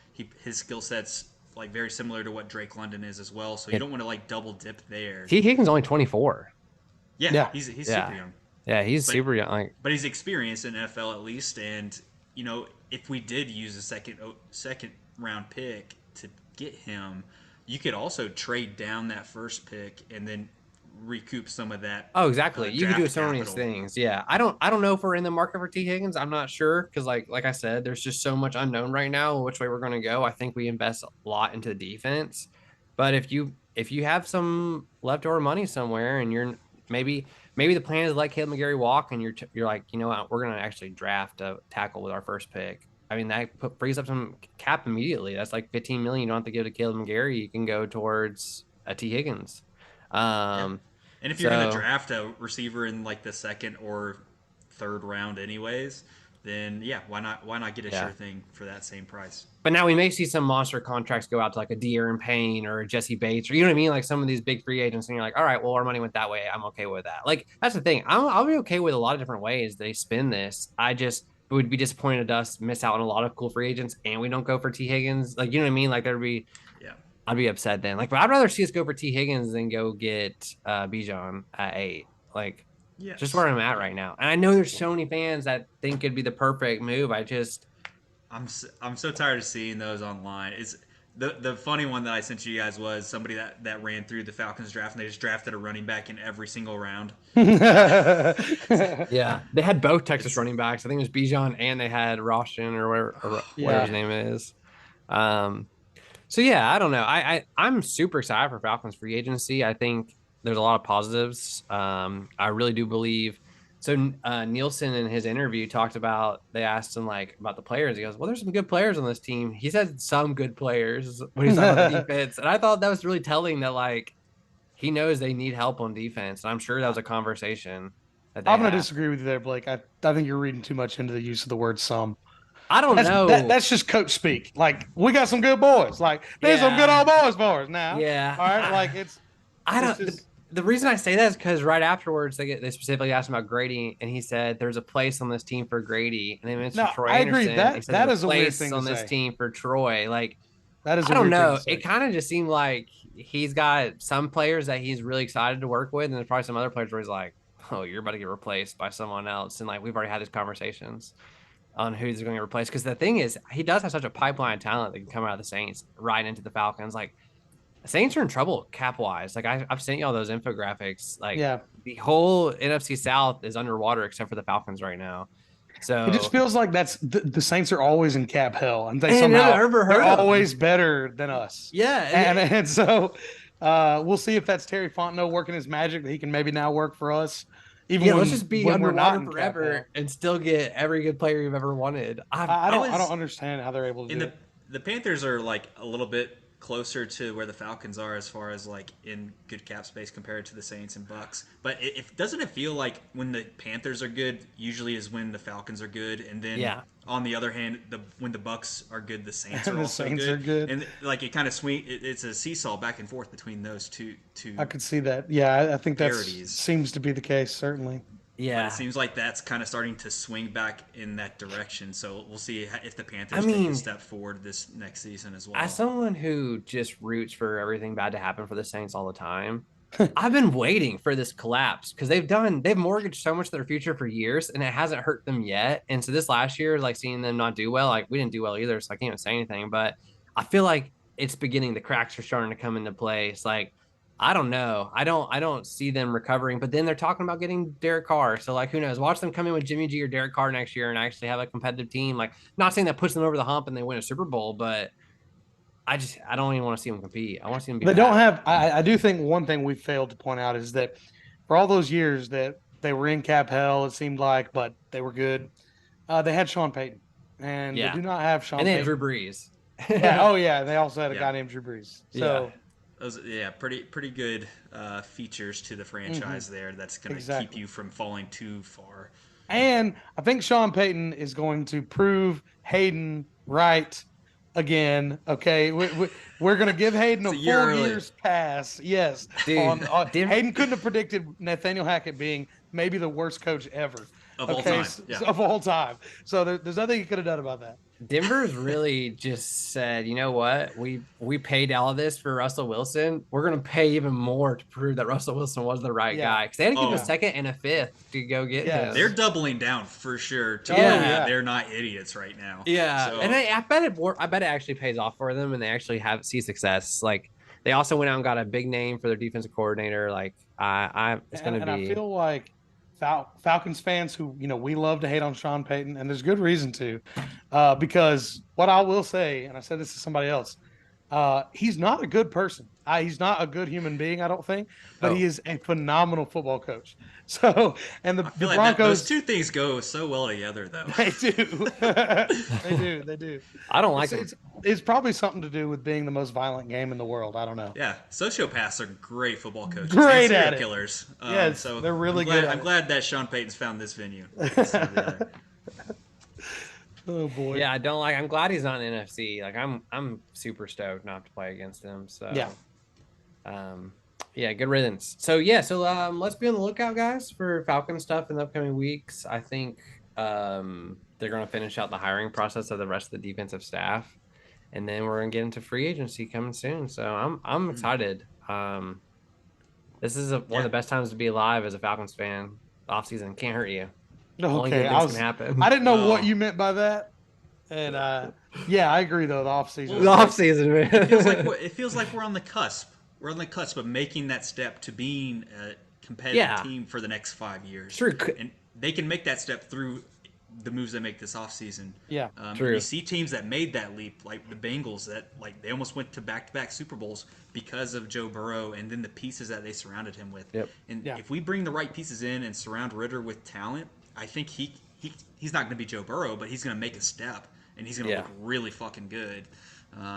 His skill set's like very similar to what Drake London is as well, so you don't want to like double dip there. T Higgins only 24. Yeah, he's super young. Yeah, he's super young. Like, but he's experienced in NFL at least, and you know if we did use a second round pick to get him, you could also trade down that first pick and then recoup some of that. Oh, exactly. You could do draft so many capital. things. Yeah, I don't know if we're in the market for T Higgins. I'm not sure because like I said, there's just so much unknown right now which way we're going to go. I think we invest a lot into the defense, but if you have some leftover money somewhere and you're maybe the plan is to let Caleb McGarry walk and you're like, you know what, we're going to actually draft a tackle with our first pick. I mean, that frees up some cap immediately. That's like 15 million. You don't have to give to Caleb McGarry. You can go towards a T Higgins. Yeah. And if you're going to draft a receiver in like the second or third round, anyways, then yeah, why not get a sure thing for that same price? But now we may see some monster contracts go out to like a De'Aaron Payne or a Jesse Bates, or you know what I mean, like some of these big free agents, and you're like, all right, well, our money went that way. I'm okay with that. Like that's the thing. I'll be okay with a lot of different ways they spin this. I just would be disappointed to us miss out on a lot of cool free agents, and we don't go for T Higgins. Like you know what I mean? Like there'd be, I'd be upset then. Like, but I'd rather see us go for T Higgins than go get Bijan at 8. Like, just where I'm at right now. And I know there's so many fans that think it'd be the perfect move. I'm so tired of seeing those online. It's the funny one that I sent you guys was somebody that ran through the Falcons draft and they just drafted a running back in every single round. Yeah, they had both Texas running backs. I think it was Bijan and they had Roshan or whatever his name is. So yeah, I don't know. I'm super excited for Falcons free agency. I think there's a lot of positives. I really do believe. So Nielsen in his interview talked about, they asked him like about the players. He goes, well, there's some good players on this team. He said some good players when he's talking about the defense. And I thought that was really telling that like he knows they need help on defense. And I'm sure that was a conversation that they I'm going to had. disagree with you there, Blake. I think you're reading too much into the use of the word some. I don't know. That's just coach speak. Like, we got some good boys. Like, there's some good old boys for us now. Yeah. All right. Like, the reason I say that is because right afterwards they specifically asked him about Grady, and he said there's a place on this team for Grady, and they mentioned Troy Anderson. I agree. That is a weird thing on to this say. team for Troy. Like, that is. I don't know. It kind of just seemed like he's got some players that he's really excited to work with, and there's probably some other players where he's like, "Oh, you're about to get replaced by someone else," and like we've already had these conversations. on who's going to replace. Because the thing is, he does have such a pipeline of talent that can come out of the Saints right into the Falcons. Like, the Saints are in trouble cap wise. Like, I've sent you all those infographics. Like, Yeah. the whole NFC South is underwater except for the Falcons right now. It just So feels like that's the Saints are always in cap hell, and they And somehow I've never heard they're of them. always better than us. yeah, And so we'll see if that's Terry Fontenot working his magic that he can maybe now work for us. Even yeah, when, let's just be when we're not underwater in cap forever hell. and still get every good player you've ever wanted. I don't was- understand how they're able to In do the it. the Panthers are like a little bit closer to where the Falcons are as far as like in good cap space compared to the Saints and Bucks. But doesn't it feel like when the Panthers are good, usually is when the Falcons are good, and then Yeah. on the other hand, when the Bucks are good, the Saints are The also Saints good. are good. And like it kind of swing. It's a seesaw back and forth between those two. I could see that. Yeah, I think that Parodies. seems to be the case, certainly. But Yeah. it seems like that's kind of starting to swing back in that direction. So we'll see if the Panthers I take mean, a step forward this next season as well. As someone who just roots for everything bad to happen for the Saints all the time, I've been waiting for this collapse because they've mortgaged so much of their future for years and it hasn't hurt them yet. And so this last year, like seeing them not do well, like we didn't do well either, so I can't even say anything. But I feel like it's beginning. The cracks are starting to come into place. Like I don't know. I don't see them recovering. But then they're talking about getting Derek Carr. So like who knows? Watch them come in with Jimmy G or Derek Carr next year and actually have a competitive team. Like not saying that puts them over the hump and they win a Super Bowl, but I don't even want to see them compete. I want to see them be They bad. don't have. I do think one thing we failed to point out is that for all those years that they were in cap hell, it seemed like, but they were good. They had Sean Payton, and Yeah. they do not have Sean and they had Payton. Drew Brees. Yeah. Oh yeah. They also had a Yeah. guy named Drew Brees. So Those, pretty good features to the franchise there. That's going to Exactly. keep you from falling too far. and I think Sean Payton is going to prove Hayden right again. Okay. We're going to give Hayden a It's a full year early. year's pass. Yes. Dude, Hayden couldn't have predicted Nathaniel Hackett being maybe the worst coach ever. Of all time, yeah. Of all time. So there's nothing he could have done about that. Denver's really just said, you know what? We paid all of this for Russell Wilson. We're gonna pay even more to prove that Russell Wilson was the right Yeah. guy. Because they had to give Oh. a second and a fifth to go get Yeah. him. They're doubling down for sure. To Oh, prove yeah. that they're not idiots right now. Yeah, So, and I bet it actually pays off for them, and they actually see success. Like they also went out and got a big name for their defensive coordinator. Like it's gonna And be. I feel like Falcons fans who, we love to hate on Sean Payton, and there's good reason to, because what I will say, and I said this to somebody else, he's not a good person. He's not a good human being, I don't think, but he is a phenomenal football coach. So, and the I feel like Broncos, those two things go so well together, though. they do, they do. I don't like It's, him. it's probably something to do with being the most violent game in the world. I don't know. Yeah, sociopaths are great football coaches. Great and at serial it. killers. Yes, so they're really I'm glad, good at I'm it. glad that Sean Payton's found this venue. Oh boy. Yeah, I don't like. I'm glad he's not in the NFC. Like I'm super stoked not to play against him. So Yeah. Yeah, good riddance. So let's be on the lookout, guys, for Falcon stuff in the upcoming weeks. I think they're going to finish out the hiring process of the rest of the defensive staff, and then we're going to get into free agency coming soon. So I'm excited. This is one of the best times to be alive as a Falcons fan. Offseason can't hurt you. Only good Okay. things can happen. I didn't know what Oh. you meant by that. And yeah, I agree though. The offseason. The offseason, man. It feels like we're on the cusp. We're on the cusp of making that step to being a competitive team for the next 5 years. True. And they can make that step through the moves they make this offseason. Yeah. True. You see teams that made that leap, like the Bengals, that like they almost went to back-to-back Super Bowls because of Joe Burrow and then the pieces that they surrounded him with. Yep. And Yeah. if we bring the right pieces in and surround Ritter with talent, I think he's not going to be Joe Burrow, but he's going to make a step and he's going to look really fucking good,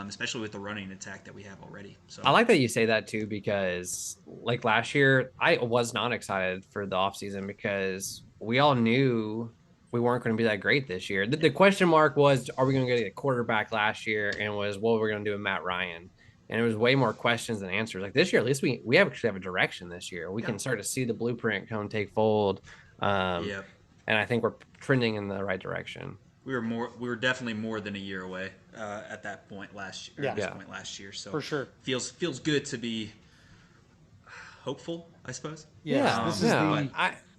especially with the running attack that we have already. So I like that you say that too, because like last year, I was not excited for the offseason because we all knew we weren't going to be that great this year. The question mark was, are we going to get a quarterback last year? And was, what were we going to do with Matt Ryan? And it was way more questions than answers. Like this year, at least we actually have a direction this year. We can start to see the blueprint come take fold. yeah, And I think we're trending in the right direction. we were definitely more than a year away at that point last year. Yeah. At this Yeah. point last year, so For sure. feels good to be hopeful, I suppose. Yes, this is Yeah.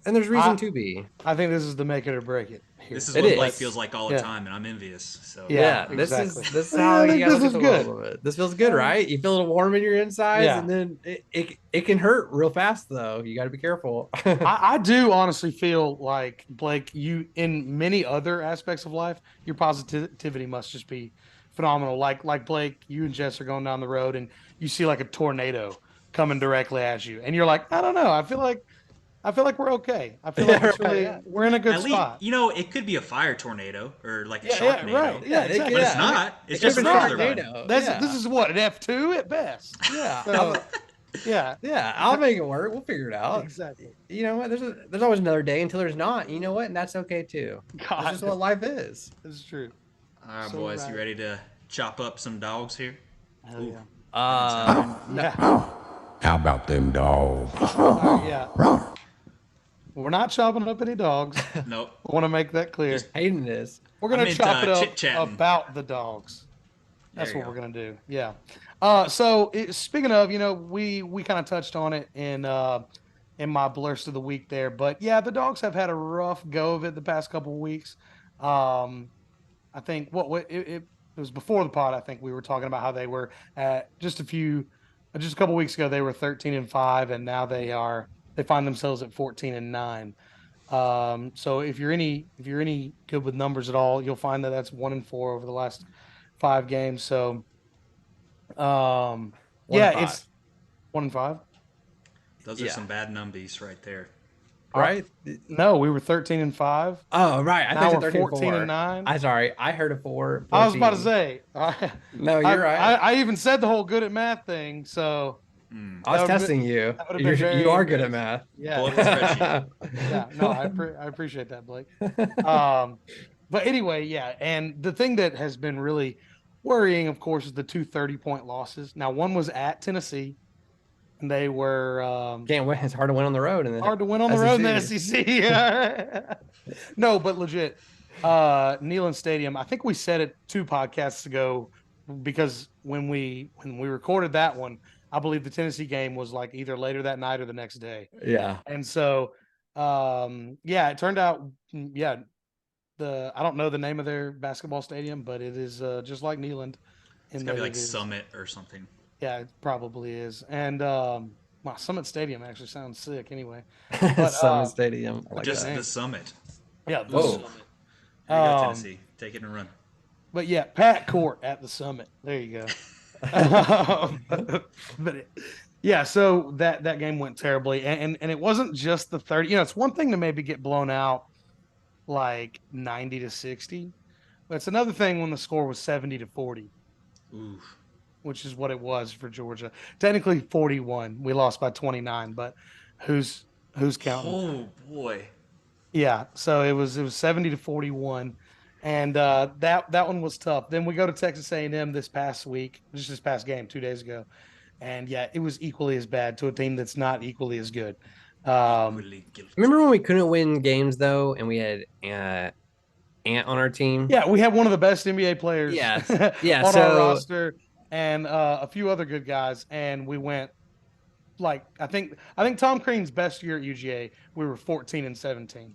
the And there's reason to be. I think this is the make it or break it here. This is It what is. Blake feels like all the Yeah. time, and I'm envious. So Yeah. This exactly. is Yeah, how I you think gotta this look is at the world good. a little bit. This feels good, right? You feel a little warm in your insides, Yeah. and then it can hurt real fast though. You got to be careful. I do honestly feel like, Blake, you in many other aspects of life, your positivity must just be phenomenal. Like Blake, you and Jess are going down the road and you see like a tornado coming directly at you, and you're like, I don't know, I feel like we're okay. I feel like Yeah, it's right, really yeah. we're in a good at least spot. it could be a fire tornado or like a Yeah, yeah, sharknado. right. Yeah, exactly. But it's I mean, not. It's it could've just a been regular one. Sharknado. This is what, an F2 at best. Yeah. So yeah, Yeah, I'll make it work. We'll figure it out. exactly. You know what? There's always another day until there's not. You know what? And that's okay too. God, That's just what life is. this is true. All right, So boys, right. you ready to chop up some dogs here? Hell yeah. No. Yeah. How about them dogs? Yeah. We're not chopping up any dogs. Nope. I want to make that clear. Hayden is. We're gonna I meant, chop it up chit-chatting. about the dogs. That's There you what we're go. gonna do. Yeah. Speaking of, we kind of touched on it in my Blursed of the week there, but yeah, the dogs have had a rough go of it the past couple of weeks. I think it was before the pod. I think we were talking about how they were at just a couple weeks ago. They were 13-5, and now they find themselves at 14-9. So if you're any good with numbers at all, you'll find that that's 1-4 over the last 5 games. So, it's 1-5. Those are some bad numbies right there. Right? No, we were 13-5. Oh, right. I Now think we're it's 14-9. I'm sorry. I heard a 4. I was about to 14. say. No, you're right. I even said the whole good at math thing. So I was that would've testing you. that would've been very You are good at math. yeah, Pull up the spreadsheet. yeah. No, I appreciate that, Blake. But anyway, yeah. And the thing that has been really worrying, of course, is the 2 30-point losses. Now, one was at Tennessee, and they were Can't win. It's hard to win on the road. And hard to win on the road in the SEC. No, but legit, Neyland Stadium. I think we said it 2 podcasts ago, because when we recorded that one, I believe the Tennessee game was like either later that night or the next day. Yeah. And so, it turned out, I don't know the name of their basketball stadium, but it is just like Neyland. It's gotta be like Summit or something. Yeah, it probably is. And Summit Stadium actually sounds sick anyway. But, Summit Stadium. I like Just that. the Summit. Yeah. Whoa. Summit. There you go, Tennessee. Take it and run. But yeah, Pat Court at the Summit. There you go. So that game went terribly, and it wasn't just the 30. It's one thing to maybe get blown out like 90-60, but it's another thing when the score was 70-40, Oof. which is what it was for Georgia. Technically 41. We lost by 29, but who's counting? Oh boy. Yeah, so it was 70-41, and that one was tough. Then we go to Texas A&M this past game 2 days ago, and yeah, it was equally as bad to a team that's not equally as good. Remember when we couldn't win games though, and we had Ant on our team? Yeah, we have one of the best NBA players Yeah, on so our roster, and a few other good guys, and we went like I think Tom Crean's best year at UGA, we were 14-17.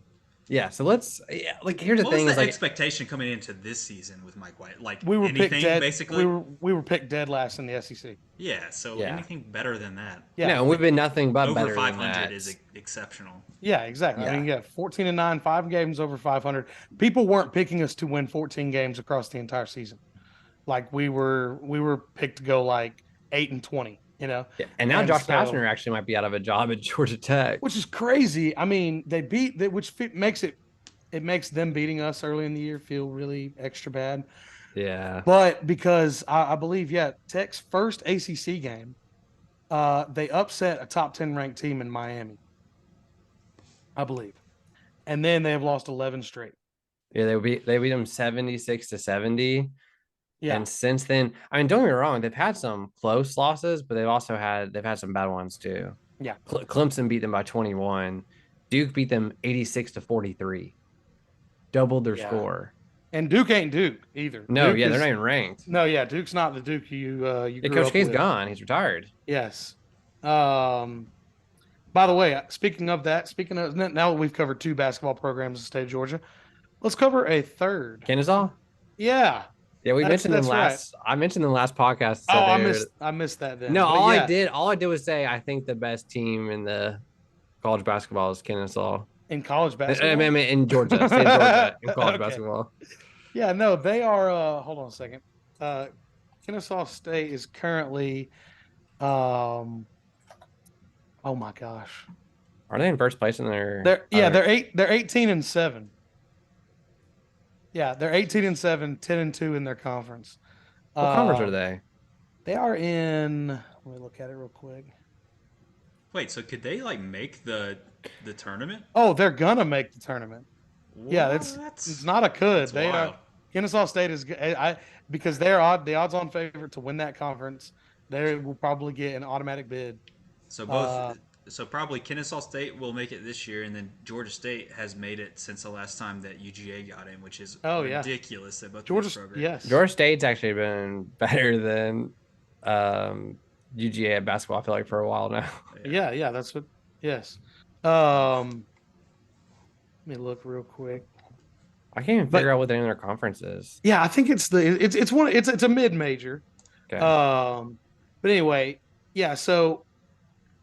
yeah. So here's the What thing: was is the like expectation coming into this season with Mike White? Like We were anything, picked dead. basically. We were picked dead last in the SEC. Yeah. So Yeah. anything better than that? Yeah, no, we've been nothing but Over better 500 than that. is exceptional. Yeah, exactly. Yeah. I mean, 14-9, 5 games over 500. People weren't picking us to win 14 games across the entire season. Like we were picked to go like 8-20. Yeah. And now And Josh so- Pastner actually might be out of a job at Georgia Tech. Which is crazy. I mean, it makes them beating us early in the year feel really extra bad. Yeah. But because I believe, Tech's first ACC game, they upset a top 10 ranked team in Miami, I believe, and then they have lost 11 straight. Yeah, they beat them 76-70. Yeah, And since then, I mean, don't get me wrong, they've had some close losses, but they've had some bad ones too. Yeah. Clemson beat them by 21. Duke beat them 86-43. Doubled their Yeah. score. and Duke ain't Duke either. No, Duke they're is- not even ranked. No, Duke's not the Duke you Yeah, grew Coach up K's with. gone. He's retired. Yes. By the way, speaking of now that we've covered 2 basketball programs in the state of Georgia, let's cover a third. Kennesaw? Yeah, Yeah, we mentioned them that's right. last. I mentioned them last podcast. Oh, Said they were. I missed that then. No, But yeah, all I did was say I think the best team in the college basketball is Kennesaw. in college I basketball. mean, in Georgia, state of Georgia, in college Okay. basketball. Yeah, no, they are. Hold on a second. Kennesaw State is currently. Oh my gosh, Are they in first place in their? they're 18-7. Yeah, they're 18-7, 10-2 in their conference. What conference are they? They are in. Let me look at it real quick. Wait, so could they like make the tournament? Oh, they're gonna make the tournament. Yeah, it's not a could. That's They wild. are. Kennesaw State is because they're the odds-on favorite to win that conference. They will probably get an automatic bid. So both, so probably Kennesaw State will make it this year, and then Georgia State has made it since the last time that UGA got in, which is Yeah. ridiculous. That both Georgia, those programs. yes, Georgia State's actually been better than UGA at basketball. I feel like for a while now. yeah, that's what. Yes. Let me look real quick. I can't even figure out what the name of their conference is. Yeah, I think it's a mid-major. Okay. But anyway, yeah. So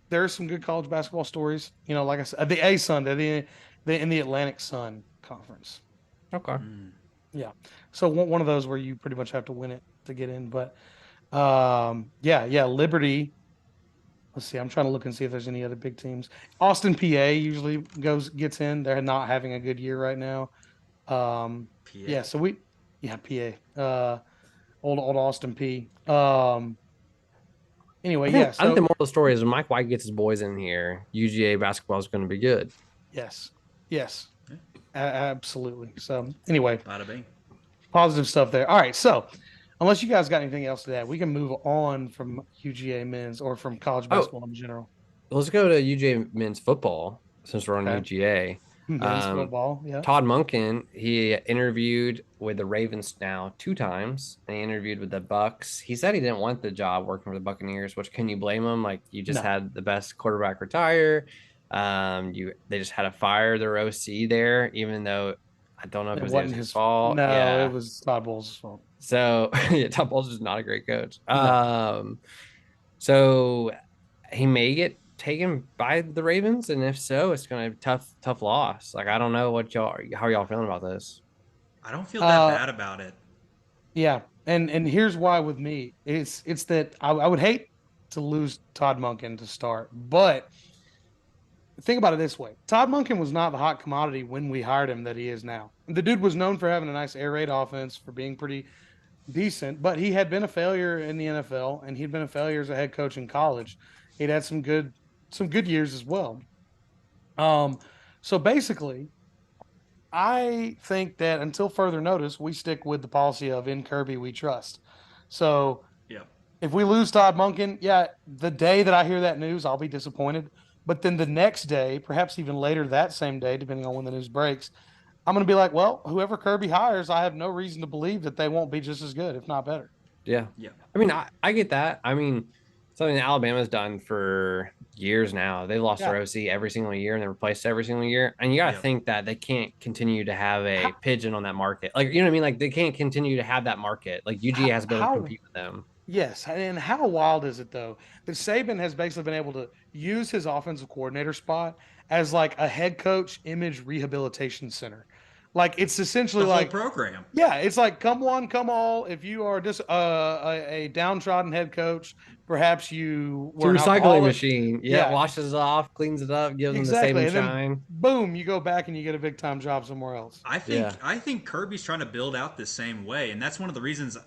there's some good college basketball stories. You know, like I said, the A-Sun, they're in the Atlantic Sun Conference. Okay. Yeah. So one of those where you pretty much have to win it to get in. But yeah, Liberty. Let's see. I'm trying to look and see if there's any other big teams. Austin, PA usually gets in. They're not having a good year right now. PA. Yeah. So PA. Old Austin P. Anyway, I yeah. think the moral of the story is when Mike White gets his boys in here, UGA basketball is going to be good. Yes. Absolutely. So anyway, Bada bing. positive stuff there. All right. So unless you guys got anything else to add, we can move on from UGA men's or from college basketball in general. Let's go to UGA men's football since we're on UGA. Men's football, yeah. Todd Monken, he interviewed with the Ravens now 2 times, and he interviewed with the Bucks. He said he didn't want the job working for the Buccaneers, which can you blame him? Like you just had the best quarterback retire. They just had to fire their OC there, even though I don't know if it was his fault. No, it was Todd Bowles' fault. So yeah, Todd Bowles is not a great coach. So he may get taken by the Ravens, and if so, it's going to be a tough loss. Like I don't know how y'all feeling about this. I don't feel that bad about it. Yeah, and here's why with me. It's that I would hate to lose Todd Monken to start, but think about it this way. Todd Monken was not the hot commodity when we hired him that he is now. The dude was known for having a nice air raid offense, for being pretty decent, but he had been a failure in the NFL, and he'd been a failure as a head coach in college. He'd had some good years as well. So basically, I think that until further notice, we stick with the policy of in Kirby we trust. So if we lose Todd Monken, the day that I hear that news, I'll be disappointed. But then the next day, perhaps even later that same day, depending on when the news breaks, I'm going to be like, well, whoever Kirby hires, I have no reason to believe that they won't be just as good, if not better. Yeah. I mean, I get that. I mean, something that Alabama's done for years now. They lost their OC every single year, and they replaced every single year. And you got to think that they can't continue to have a pigeon on that market. Like, you know what I mean? Like, they can't continue to have that market. Like, UGA has to be able to compete with them. Yes, and how wild is it, though, that Saban has basically been able to use his offensive coordinator spot as, like, a head coach image rehabilitation center. Like, it's essentially the whole program. Yeah, it's like come one, come all. If you are just a downtrodden head coach, perhaps you were it's a recycling machine. Yeah, washes it off, cleans it up, gives them the same shine. Boom, you go back and you get a big time job somewhere else. I think Kirby's trying to build out the same way, and that's one of the reasons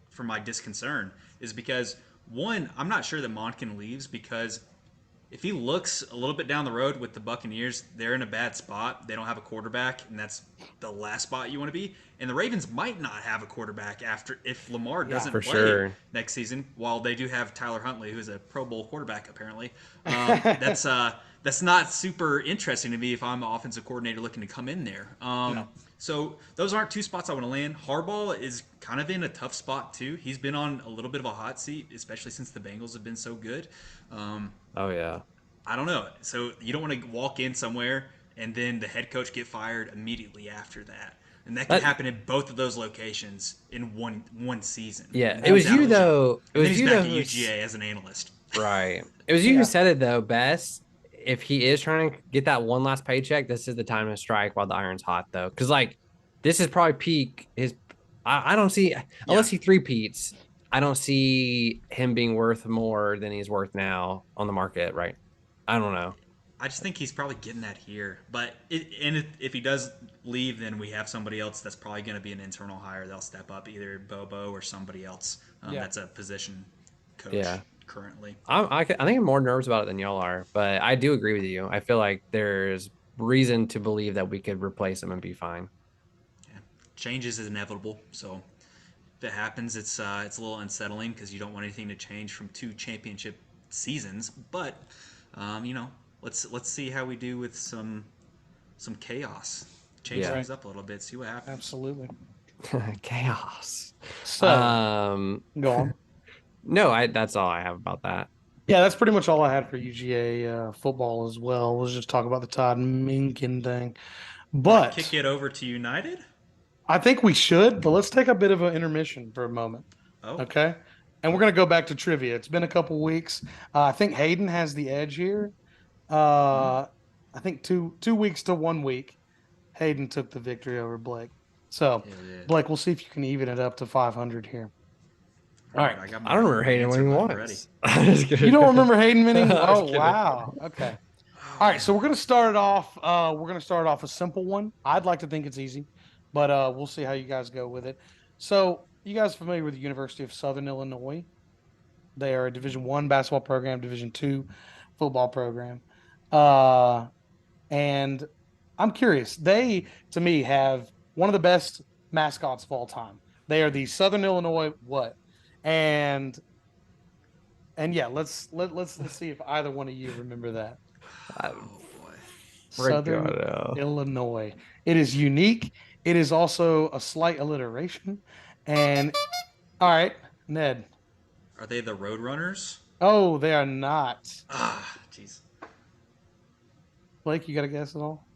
for my disconcern is because one, I'm not sure that Monken leaves because if he looks a little bit down the road with the Buccaneers, they're in a bad spot. They don't have a quarterback, and that's the last spot you want to be. And the Ravens might not have a quarterback if Lamar doesn't play next season, while they do have Tyler Huntley, who's a Pro Bowl quarterback, apparently. That's not super interesting to me if I'm an offensive coordinator looking to come in there. So those aren't 2 spots I want to land. Harbaugh is kind of in a tough spot, too. He's been on a little bit of a hot seat, especially since the Bengals have been so good. I don't know. So you don't want to walk in somewhere and then the head coach get fired immediately after that. And that could happen in both of those locations in one season. Yeah, And it was you out of the job. though. It And then was he's you back though. at UGA as an analyst. Right. It was you Yeah. who said it though best. If he is trying to get that one last paycheck, this is the time to strike while the iron's hot though. Because like this is probably peak his. I don't see unless he three-peats, I don't see him being worth more than he's worth now on the market, right? I don't know. I just think he's probably getting that here. But if he does leave, then we have somebody else that's probably going to be an internal hire. They'll step up, either Bobo or somebody else that's a position coach currently. I think I'm more nervous about it than y'all are, but I do agree with you. I feel like there's reason to believe that we could replace him and be fine. Yeah. Changes is inevitable, so if it happens, it's a little unsettling because you don't want anything to change from 2 championship seasons. But let's see how we do with some chaos. Change things up a little bit, see what happens. Absolutely. Chaos. So go on. No, that's all I have about that. Yeah, that's pretty much all I had for UGA football as well. Let's just talk about the Todd Minkin thing. But kick it over to United? I think we should, but let's take a bit of an intermission for a moment. Oh. Okay. And we're going to go back to trivia. It's been a couple weeks. I think Hayden has the edge here. I think two weeks to 1 week, Hayden took the victory over Blake. So, Blake, we'll see if you can even it up to 500 here. All right. I don't remember Hayden winning once. You don't remember Hayden winning? Oh, wow. Okay. All right. So we're going to start it off. A simple one. I'd like to think it's easy, but we'll see how you guys go with it. So you guys familiar with the University of Southern Illinois? They are a Division I basketball program, Division II football program. And I'm curious. They, to me, have one of the best mascots of all time. They are the Southern Illinois what? And yeah, let's see if either one of you remember that. Southern Illinois. It is unique. It is also a slight alliteration. And all right, Ned. Are they the Roadrunners? Oh, they are not. Ah, jeez. Blake, you got a guess at all?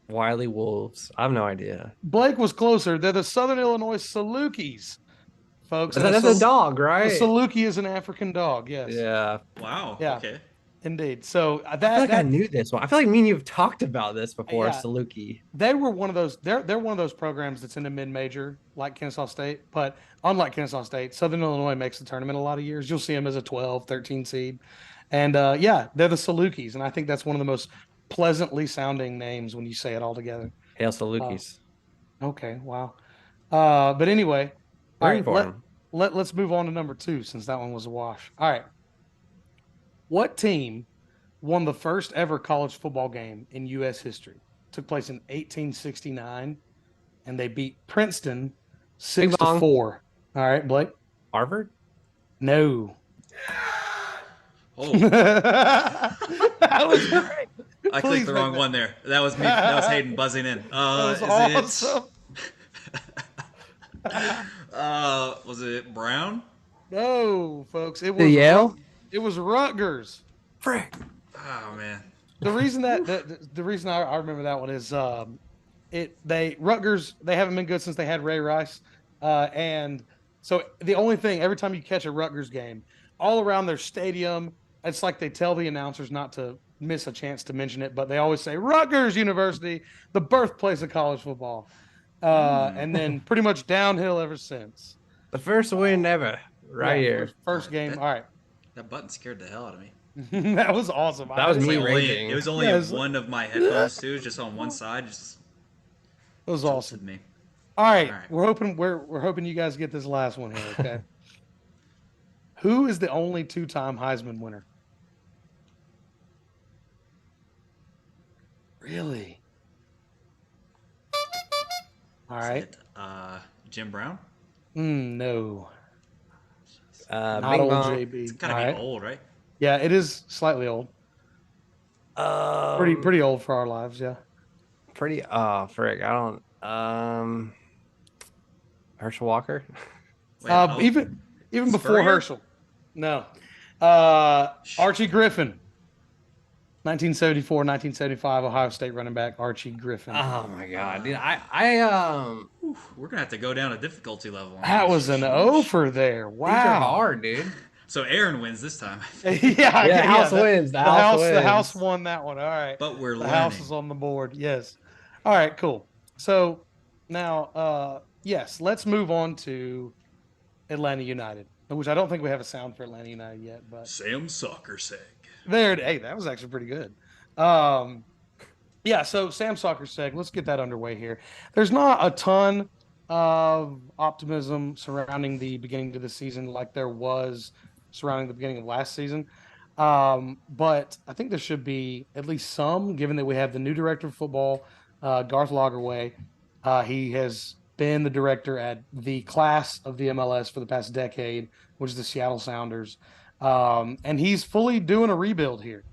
Wiley Wolves. I have no idea. Blake was closer. They're the Southern Illinois Salukis, folks. That's a dog, right? A Saluki is an African dog. Yes. Yeah. Wow. Yeah. Okay. Indeed. So I feel like I knew this one. I feel like me and you have talked about this before. Yeah. Saluki. They were one of those. They're one of those programs that's in the mid-major, like Kennesaw State. But unlike Kennesaw State, Southern Illinois makes the tournament a lot of years. You'll see them as a 12, 13 seed. And yeah, they're the Salukis, and I think that's one of the most pleasantly sounding names when you say it all together. Hail Salukis. Okay, wow. But anyway, all right, let's move on to number 2 since that one was a wash. All right. What team won the first ever college football game in U.S. history? Took place in 1869, and they beat Princeton 6-4. All right, Blake? Harvard? No. Oh. That was great. I clicked the wrong one there. That was me. That was Hayden buzzing in. That was awesome. Was it Brown? No, folks. It was Yale. It was Rutgers. Frick. Oh man. The reason I remember that one is Rutgers, they haven't been good since they had Ray Rice, and so the only thing, every time you catch a Rutgers game, all around their stadium, it's like they tell the announcers not to miss a chance to mention it, but they always say Rutgers University, the birthplace of college football, and then pretty much downhill ever since. The first win ever, here. First game. All right. That button scared the hell out of me. That was awesome. That was me raging. It was only one of my headphones too, just on one side. Just it was awesome. Me. All right. We're hoping you guys get this last one here. Okay. Who is the only 2-time Heisman winner? Really? All right. Jim Brown? No. Not old JB. It's gotta be old, right? Yeah, it is slightly old. Pretty old for our lives, yeah. Frick. I don't Herschel Walker. Even before Herschel. No. Archie Griffin. 1974, 1975 Ohio State running back Archie Griffin. Oh my god, dude! We're gonna have to go down a difficulty level. On That these. was an O for there. Wow. These are hard, dude. So Aaron wins this time. Yeah, The house wins. The house wins. The house won that one. All right. But we're the learning. house is on the board. Yes. All right, cool. So now, yes, let's move on to Atlanta United, which I don't think we have a sound for Atlanta United yet, but Sam Soccer Seg. hey, that was actually pretty good. Yeah, so Sam Soccer Seg, let's get that underway here. There's not a ton of optimism surrounding the beginning of the season like there was surrounding the beginning of last season. But I think there should be at least some, given that we have the new director of football, Garth Lagerwey. He has been the director at the class of the MLS for the past decade, which is the Seattle Sounders. And he's fully doing a rebuild here.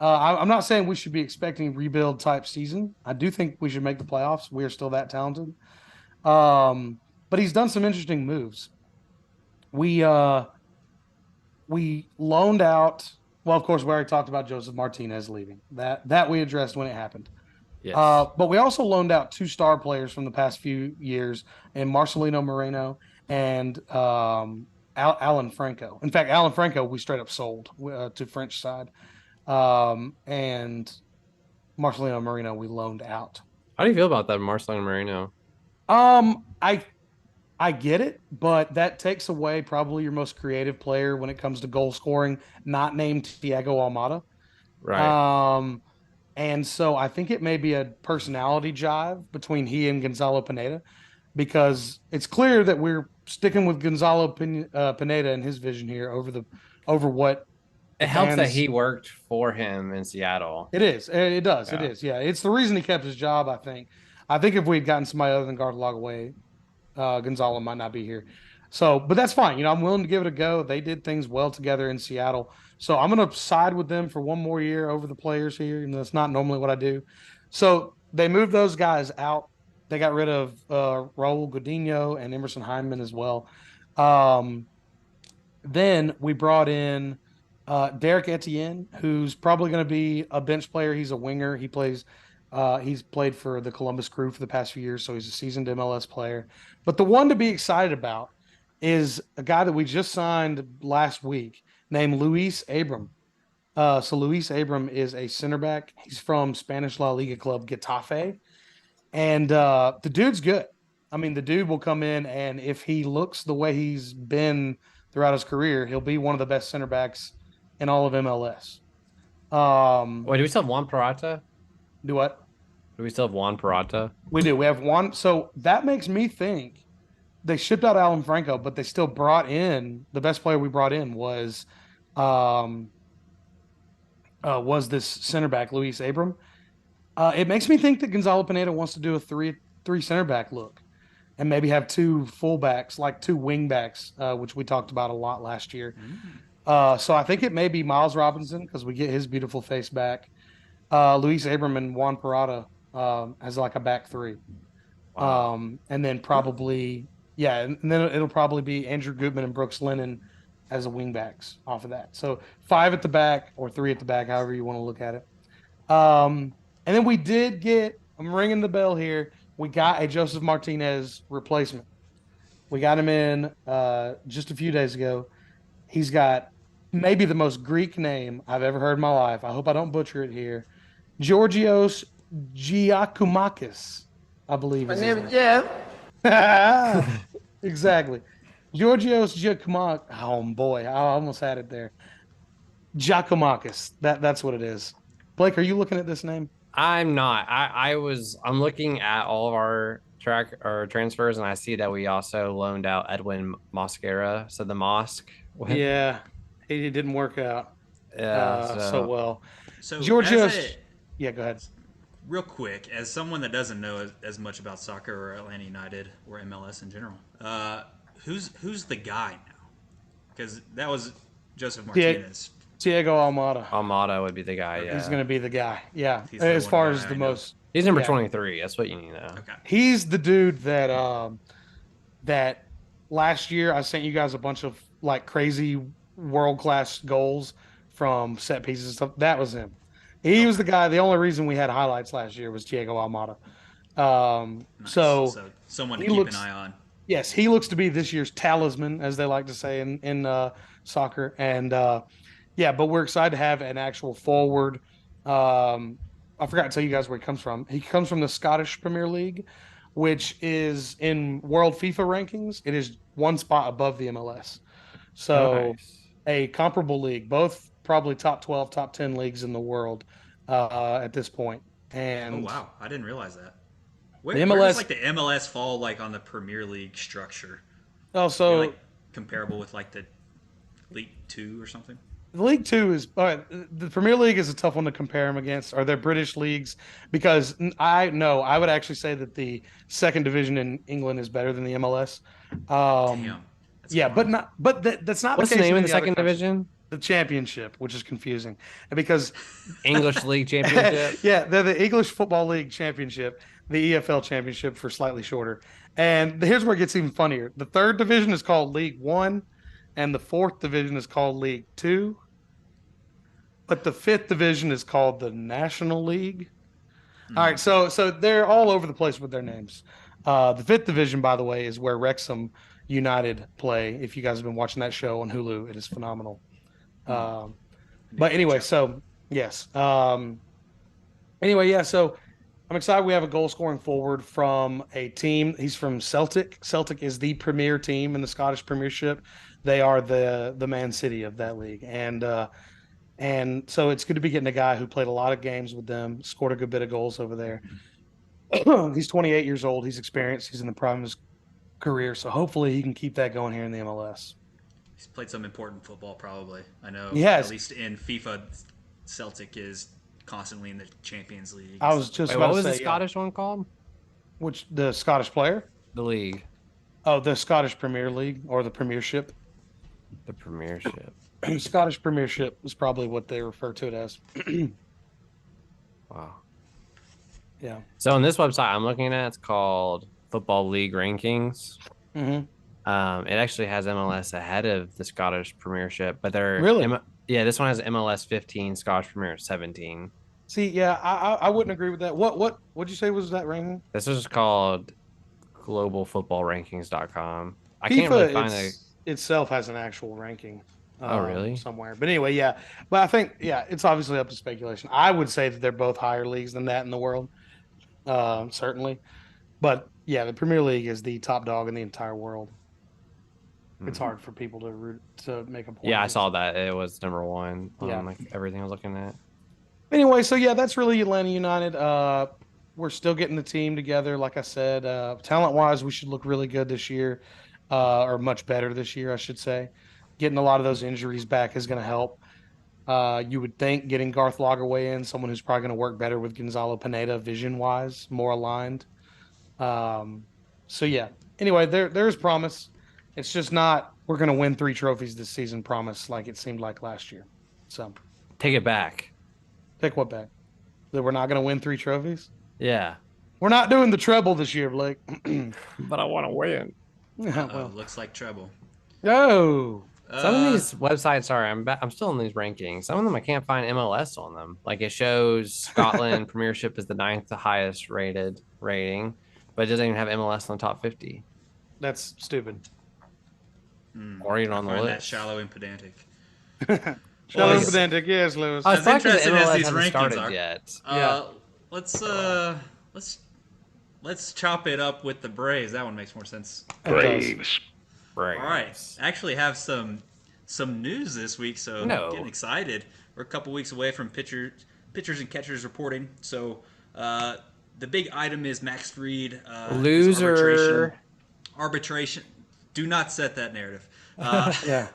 I'm not saying we should be expecting rebuild type season. I do think we should make the playoffs. We are still that talented. But he's done some interesting moves. We loaned out. Well, of course, we already talked about Joseph Martinez leaving. That we addressed when it happened. Yes. But we also loaned out 2 star players from the past few years, and Marcelino Moreno and Alan Franco. In fact, Alan Franco we straight up sold to French side, and Marcelino Moreno we loaned out. How do you feel about that, Marcelino Moreno? I get it, but that takes away probably your most creative player when it comes to goal scoring, not named Thiago Almada. Right. And so I think it may be a personality jive between he and Gonzalo Pineda, because it's clear that we're sticking with Gonzalo Pineda and his vision here over what it helps that he worked for him in Seattle. It is. It does. Yeah. It is. Yeah. It's the reason he kept his job, I think. I think if we'd gotten somebody other than Garth Lagerwey, Gonzalo might not be here. So, but that's fine. I'm willing to give it a go. They did things well together in Seattle. So I'm going to side with them for one more year over the players here. And that's not normally what I do. So they moved those guys out. They got rid of Raul Godinho and Emerson Hyndman as well. Then we brought in Derek Etienne, who's probably going to be a bench player. He's a winger. He's played for the Columbus Crew for the past few years, so he's a seasoned MLS player. But the one to be excited about is a guy that we just signed last week named Luis Abram. So Luis Abram is a center back. He's from Spanish La Liga club Getafe. And the dude's good. I mean, the dude will come in, and if he looks the way he's been throughout his career, he'll be one of the best center backs in all of MLS. Wait, do we still have Juan Parata? Do what? Do we still have Juan Parata? We do. We have one. So that makes me think they shipped out Alan Franco, but they still brought in the best player we brought in was this center back, Luis Abram. It makes me think that Gonzalo Pineda wants to do a three center back look and maybe have 2 fullbacks, like 2 wing backs, which we talked about a lot last year. So I think it may be Miles Robinson because we get his beautiful face back. Luis Abram and Juan Parada as like a back 3. Wow. And then probably, and then it'll probably be Andrew Gutman and Brooks Lennon as the wing backs off of that. So 5 at the back or 3 at the back, however you want to look at it. And then we did get, I'm ringing the bell here, we got a Joseph Martinez replacement. We got him in just a few days ago. He's got maybe the most Greek name I've ever heard in my life. I hope I don't butcher it here. Georgios Giacomakis, I believe. My name is Jeff. Exactly. Georgios Giacomakis. Oh, boy. I almost had it there. Giacomakis. That's what it is. Blake, are you looking at this name? I'm not. I'm looking at all of our transfers, and I see that we also loaned out Edwin Mosquera. So the Mosque. Yeah. It didn't work out so well. So Georgios. Yeah, go ahead. Real quick, as someone that doesn't know as much about soccer or Atlanta United or MLS in general, who's the guy now? Because that was Joseph Martinez. Thiago Almada. Almada would be the guy. Yeah, he's going to be the guy. Yeah, He's as the far one as guy the I know. most. he's number Yeah. 23. That's what you need to know. Okay. He's the dude that last year I sent you guys a bunch of like crazy world class goals from set pieces and stuff. That was him. He was the guy. The only reason we had highlights last year was Diego Almada. Nice. So So someone to he keep an looks. eye on. Yes, he looks to be this year's talisman, as they like to say in soccer. And yeah, but we're excited to have an actual forward. I forgot to tell you guys where he comes from. He comes from the Scottish Premier League, which is in world FIFA rankings. It is one spot above the MLS. So Nice. a comparable league, both probably top 12, top 10 leagues in the world at this point. Oh And wow, I didn't realize that. the Where does MLS like the MLS fall like on the Premier League structure? Are they like also comparable with like the League Two or something? League Two is all right. The Premier League is a tough one to compare them against. Are there British leagues? Because I would actually say that the second division in England is better than the MLS. Damn. That's Yeah, but wild. not. But that's not What's the the case name in of the any other second countries. division? The Championship, which is confusing, because English League Championship. yeah, they're the English Football League Championship, the EFL Championship for slightly shorter. And here's where it gets even funnier. The third division is called League One, and the fourth division is called League Two. But the fifth division is called the National League. All right, so they're all over the place with their names. The fifth division, by the way, is where Wrexham United play. If you guys have been watching that show on Hulu, it is phenomenal. But anyway, so yes. Anyway, yeah. So I'm excited. We have a goal scoring forward from a team. He's from Celtic. Celtic is the premier team in the Scottish Premiership. They are the Man City of that league, and so it's good to be getting a guy who played a lot of games with them, scored a good bit of goals over there. He's 28 years old. He's experienced. He's in the prime of his career. So hopefully he can keep that going here in the MLS. He's played some important football, probably. I know. He has. At least in FIFA, Celtic is constantly in the Champions League. I was just Wait, about what to was say, the Scottish one called? which the Scottish player? The league, Oh, the Scottish Premier League or the Premiership. the Premiership. Scottish Premiership is probably what they refer to it as. Wow. Yeah. So on this website I'm looking at, it's called Football League Rankings. Mm-hmm. It actually has MLS ahead of the Scottish Premiership, but they're Really? yeah, this one has MLS 15, Scottish Premier 17. See, yeah, I wouldn't agree with that. What'd you say was that ranking? This is called globalfootballrankings.com. I can't really find itself has an actual ranking. Oh, really? Somewhere. But anyway, yeah. But I think, yeah, it's obviously up to speculation. I would say that they're both higher leagues than that in the world. Certainly. But yeah, the Premier League is the top dog in the entire world. It's hard for people to make a point. Yeah, I saw that. It was number one on Yeah. like everything I was looking at. Anyway, so yeah, that's really Atlanta United. We're still getting the team together. Like I said, talent-wise, we should look really good this year, or much better this year, I should say. Getting a lot of those injuries back is going to help. You would think getting Garth Lagerwey in, someone who's probably going to work better with Gonzalo Pineda vision-wise, more aligned. So yeah. Anyway, there's promise. It's just not we're going to win 3 trophies this season promise like it seemed like last year. So Take it back. take what back? That we're not going to win 3 trophies? Yeah. We're not doing the treble this year, Blake. But I want to win. Yeah, Oh, looks like treble. no. Some of these websites are I'm still in these rankings. Some of them I can't find MLS on them. Like it shows Scotland Premiership is the 9th highest rated rating, but it doesn't even have MLS on the top 50 That's stupid. or even on the Find that list. shallow and pedantic. Shallow it's- and pedantic, yes, Lewis. I was As surprised that interesting as MLS these hasn't rankings started are. yet. Let's chop it up with the Braves. That one makes more sense. Braves. Right. All right, I actually have some news this week, so No. getting excited. We're a couple weeks away from pitchers and catchers reporting. So the big item is Max Fried. his Loser. Arbitration. Do not set that narrative. Yeah.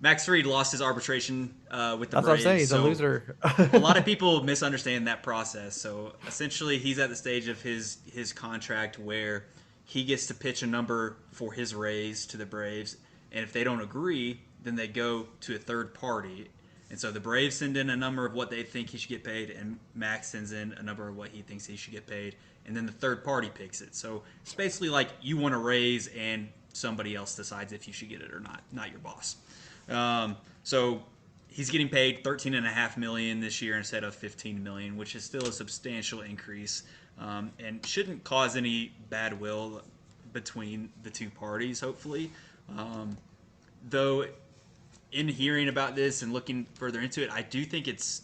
Max Fried lost his arbitration with the That's what I'm Braves. saying. He's a so loser. a lot of people misunderstand that process. So essentially, he's at the stage of his contract where he gets to pitch a number for his raise to the Braves, and if they don't agree, then they go to a third party. And so the Braves send in a number of what they think he should get paid, and Max sends in a number of what he thinks he should get paid, and then the third party picks it. So it's basically like you want to raise, and somebody else decides if you should get it or not your boss. So he's getting paid $13.5 million this year instead of $15 million, which is still a substantial increase, and shouldn't cause any bad will between the two parties, hopefully. Though, in hearing about this and looking further into it, I do think it's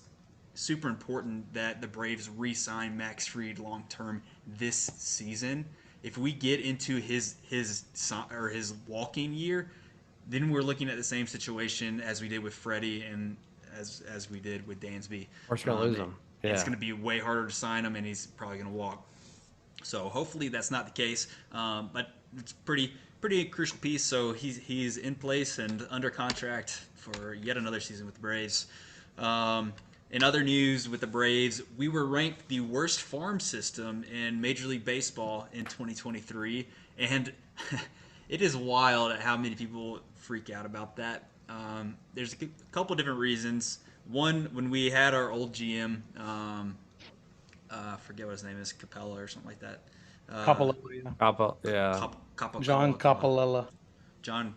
super important that the Braves re-sign Max Fried long term this season. If we get into his walking year, then we're looking at the same situation as we did with Freddie and as we did with Dansby. We're just gonna lose him. Yeah. It's going to be way harder to sign him, and he's probably going to walk. So hopefully that's not the case. But it's pretty crucial piece. So he's in place and under contract for yet another season with the Braves. In other news with the Braves, we were ranked the worst farm system in Major League Baseball in 2023, and it is wild at how many people freak out about that. There's a couple different reasons. One, when we had our old GM, forget what his name is, Capella or something like that. John Capella. John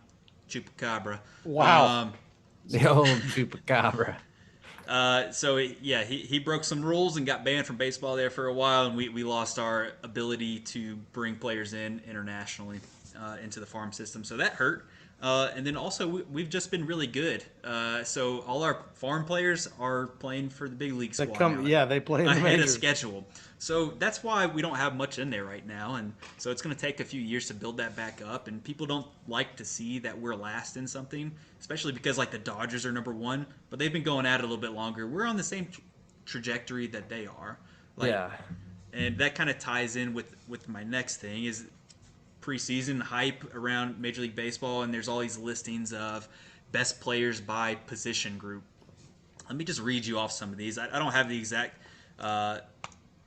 Chupacabra. Wow. The old Chupacabra. So he broke some rules and got banned from baseball there for a while, and we lost our ability to bring players in internationally into the farm system. So that hurt. And then also we've just been really good. So all our farm players are playing for the big league squad. They play in the ahead of majors. schedule. So that's why we don't have much in there right now, and so it's going to take a few years to build that back up. And people don't like to see that we're last in something, especially because like the Dodgers are number one, but they've been going at it a little bit longer. We're on the same trajectory that they are. And that kind of ties in with my next thing is preseason hype around Major League Baseball, and there's all these listings of best players by position group. Let me just read you off some of these. I don't have the exact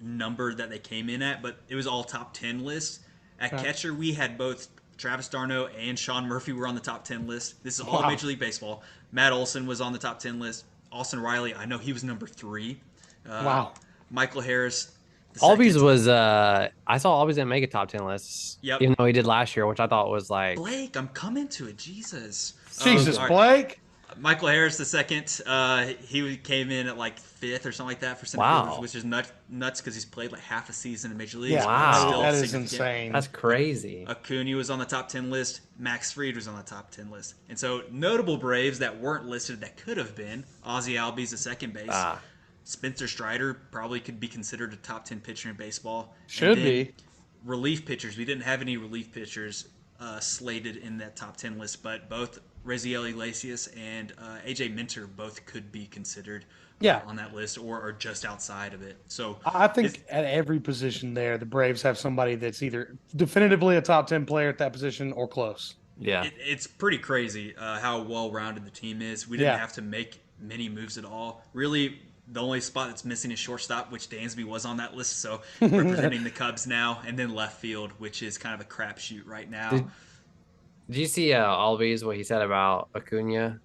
number that they came in at, but it was all top 10 lists. At catcher, we had both Travis d'Arnaud and Sean Murphy were on the top 10 list. This is all Major League Baseball. Matt Olson was on the top 10 list. Austin Riley, I know he was number 3. Michael Harris. Albies was I saw Albies didn't make a top 10 lists. Yep. Even though he did last year, which I thought was like Blake, I'm coming to it. Jesus, Blake. Michael Harris the second. He came in at like 5th or something like that for center fielders, which is nuts because he's played like half a season in Major League. Yeah, wow, that is insane. That's crazy. Acuna was on the top 10 list. Max Fried was on the top 10 list. And so notable Braves that weren't listed that could have been Ozzie Albies at second base. Spencer Strider probably could be considered a top 10 pitcher in baseball. Should be. Relief pitchers. We didn't have any relief pitchers slated in that top 10 list, but both Raziel Iglesias and AJ Minter both could be considered on that list or are just outside of it. So I think at every position there, the Braves have somebody that's either definitively a top 10 player at that position or close. Yeah. It's pretty crazy how well-rounded the team is. We didn't have to make many moves at all. Really, the only spot that's missing is shortstop, which Dansby was on that list, so representing the Cubs now, and then left field, which is kind of a crapshoot right now. Did you see Albies, what he said about Acuna?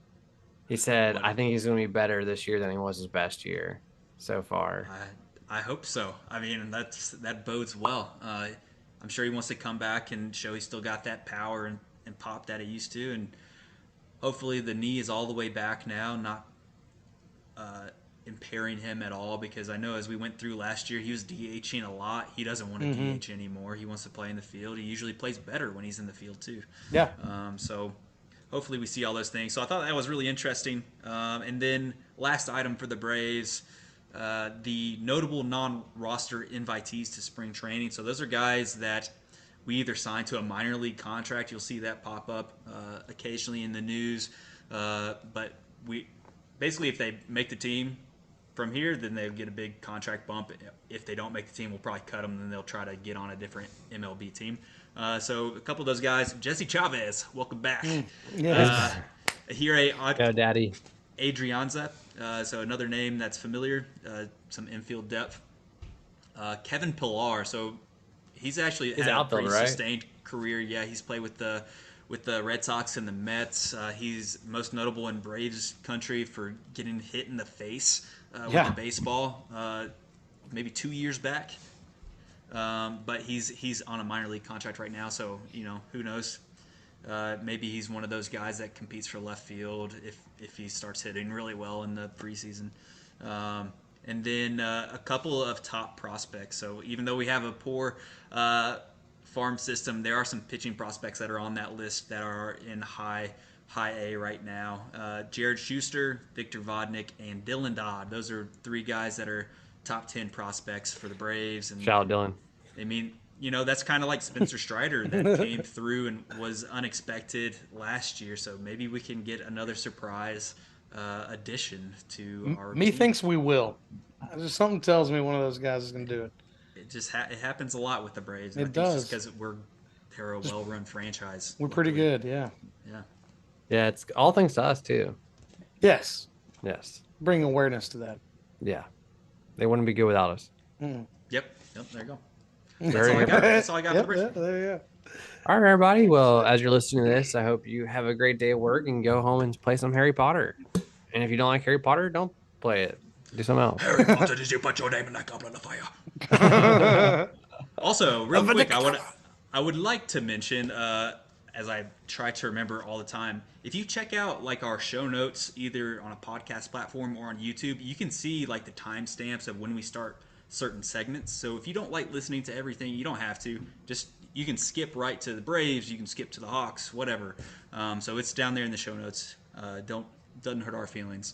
He said, I think he's going to be better this year than he was his best year so far. I hope so. I mean, that bodes well. I'm sure he wants to come back and show he's still got that power and pop that he used to, and hopefully the knee is all the way back now, not impairing him at all, because I know as we went through last year, he was DHing a lot. He doesn't want to DH anymore. He wants to play in the field. He usually plays better when he's in the field too. Yeah. So hopefully we see all those things. So I thought that was really interesting. And then last item for the Braves, the notable non-roster invitees to spring training. So those are guys that we either signed to a minor league contract. You'll see that pop up occasionally in the news. But we basically, if they make the team from here, then they'll get a big contract bump. If they don't make the team, we'll probably cut them, and then they'll try to get on a different MLB team. So a couple of those guys, Jesse Chavez, welcome back. Here, Go, Daddy. Adrianza, so another name that's familiar, some infield depth. Kevin Pillar, so he's actually had a pretty sustained career. Yeah, he's played with the Red Sox and the Mets. He's most notable in Braves country for getting hit in the face with a baseball maybe 2 years back. But he's on a minor league contract right now, so who knows. Maybe he's one of those guys that competes for left field if he starts hitting really well in the preseason. And then a couple of top prospects. So even though we have a poor farm system, there are some pitching prospects that are on that list that are in high A right now. Jared Schuster, Victor Vodnik, and Dylan Dodd. Those are 3 guys that are top 10 prospects for the Braves. And Shout out Dylan. I mean, that's kind of like Spencer Strider that came through and was unexpected last year. So maybe we can get another surprise addition to our Me team. thinks we will. Just something tells me one of those guys is going to do it. It just it happens a lot with the Braves. It I think does. It's just because they're a well-run franchise. We're pretty good, yeah. Yeah. Yeah, it's all thanks to us too. Yes. Yes. Bring awareness to that. Yeah. They wouldn't be good without us. Yep. There you go. Very good. That's all I got for the Braves. There you go. All right, everybody. Well, as you're listening to this, I hope you have a great day at work and go home and play some Harry Potter. And if you don't like Harry Potter, don't play it. Do something else. Harry Potter, did you put your name in that goblet of fire? Also, real quick, I would like to mention, as I try to remember all the time, if you check out like our show notes, either on a podcast platform or on YouTube, you can see like the timestamps of when we start certain segments. So if you don't like listening to everything, you don't have to. You can skip right to the Braves, you can skip to the Hawks, whatever. So it's down there in the show notes. Doesn't hurt our feelings.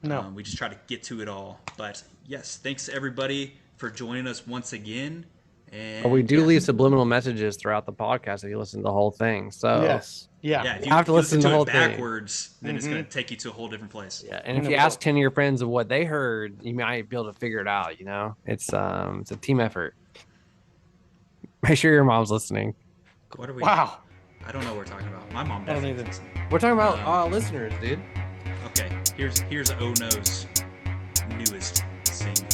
No. We just try to get to it all. But yes, thanks everybody for joining us once again. And We do leave subliminal messages throughout the podcast if you listen to the whole thing. So Yes. Yeah. Yeah, if You have to listen to the whole it thing. backwards, then it's going to take you to a whole different place. yeah, and if you ask 10 of your friends of what they heard, you might be able to figure it out. It's a team effort. Make sure your mom's listening. What are we? Wow. I don't know what we're talking about. My mom I don't doesn't. either. listen. We're talking about listeners, dude. Okay, here's Oh No's newest single.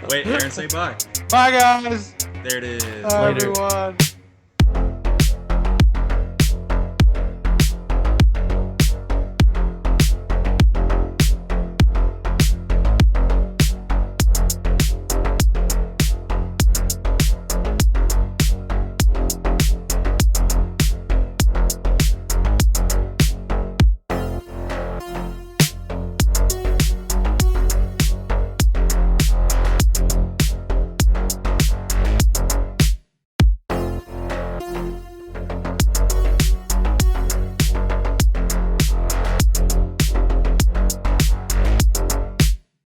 Wait, Aaron, say bye. Bye, guys. There it is. Bye, Later. everyone.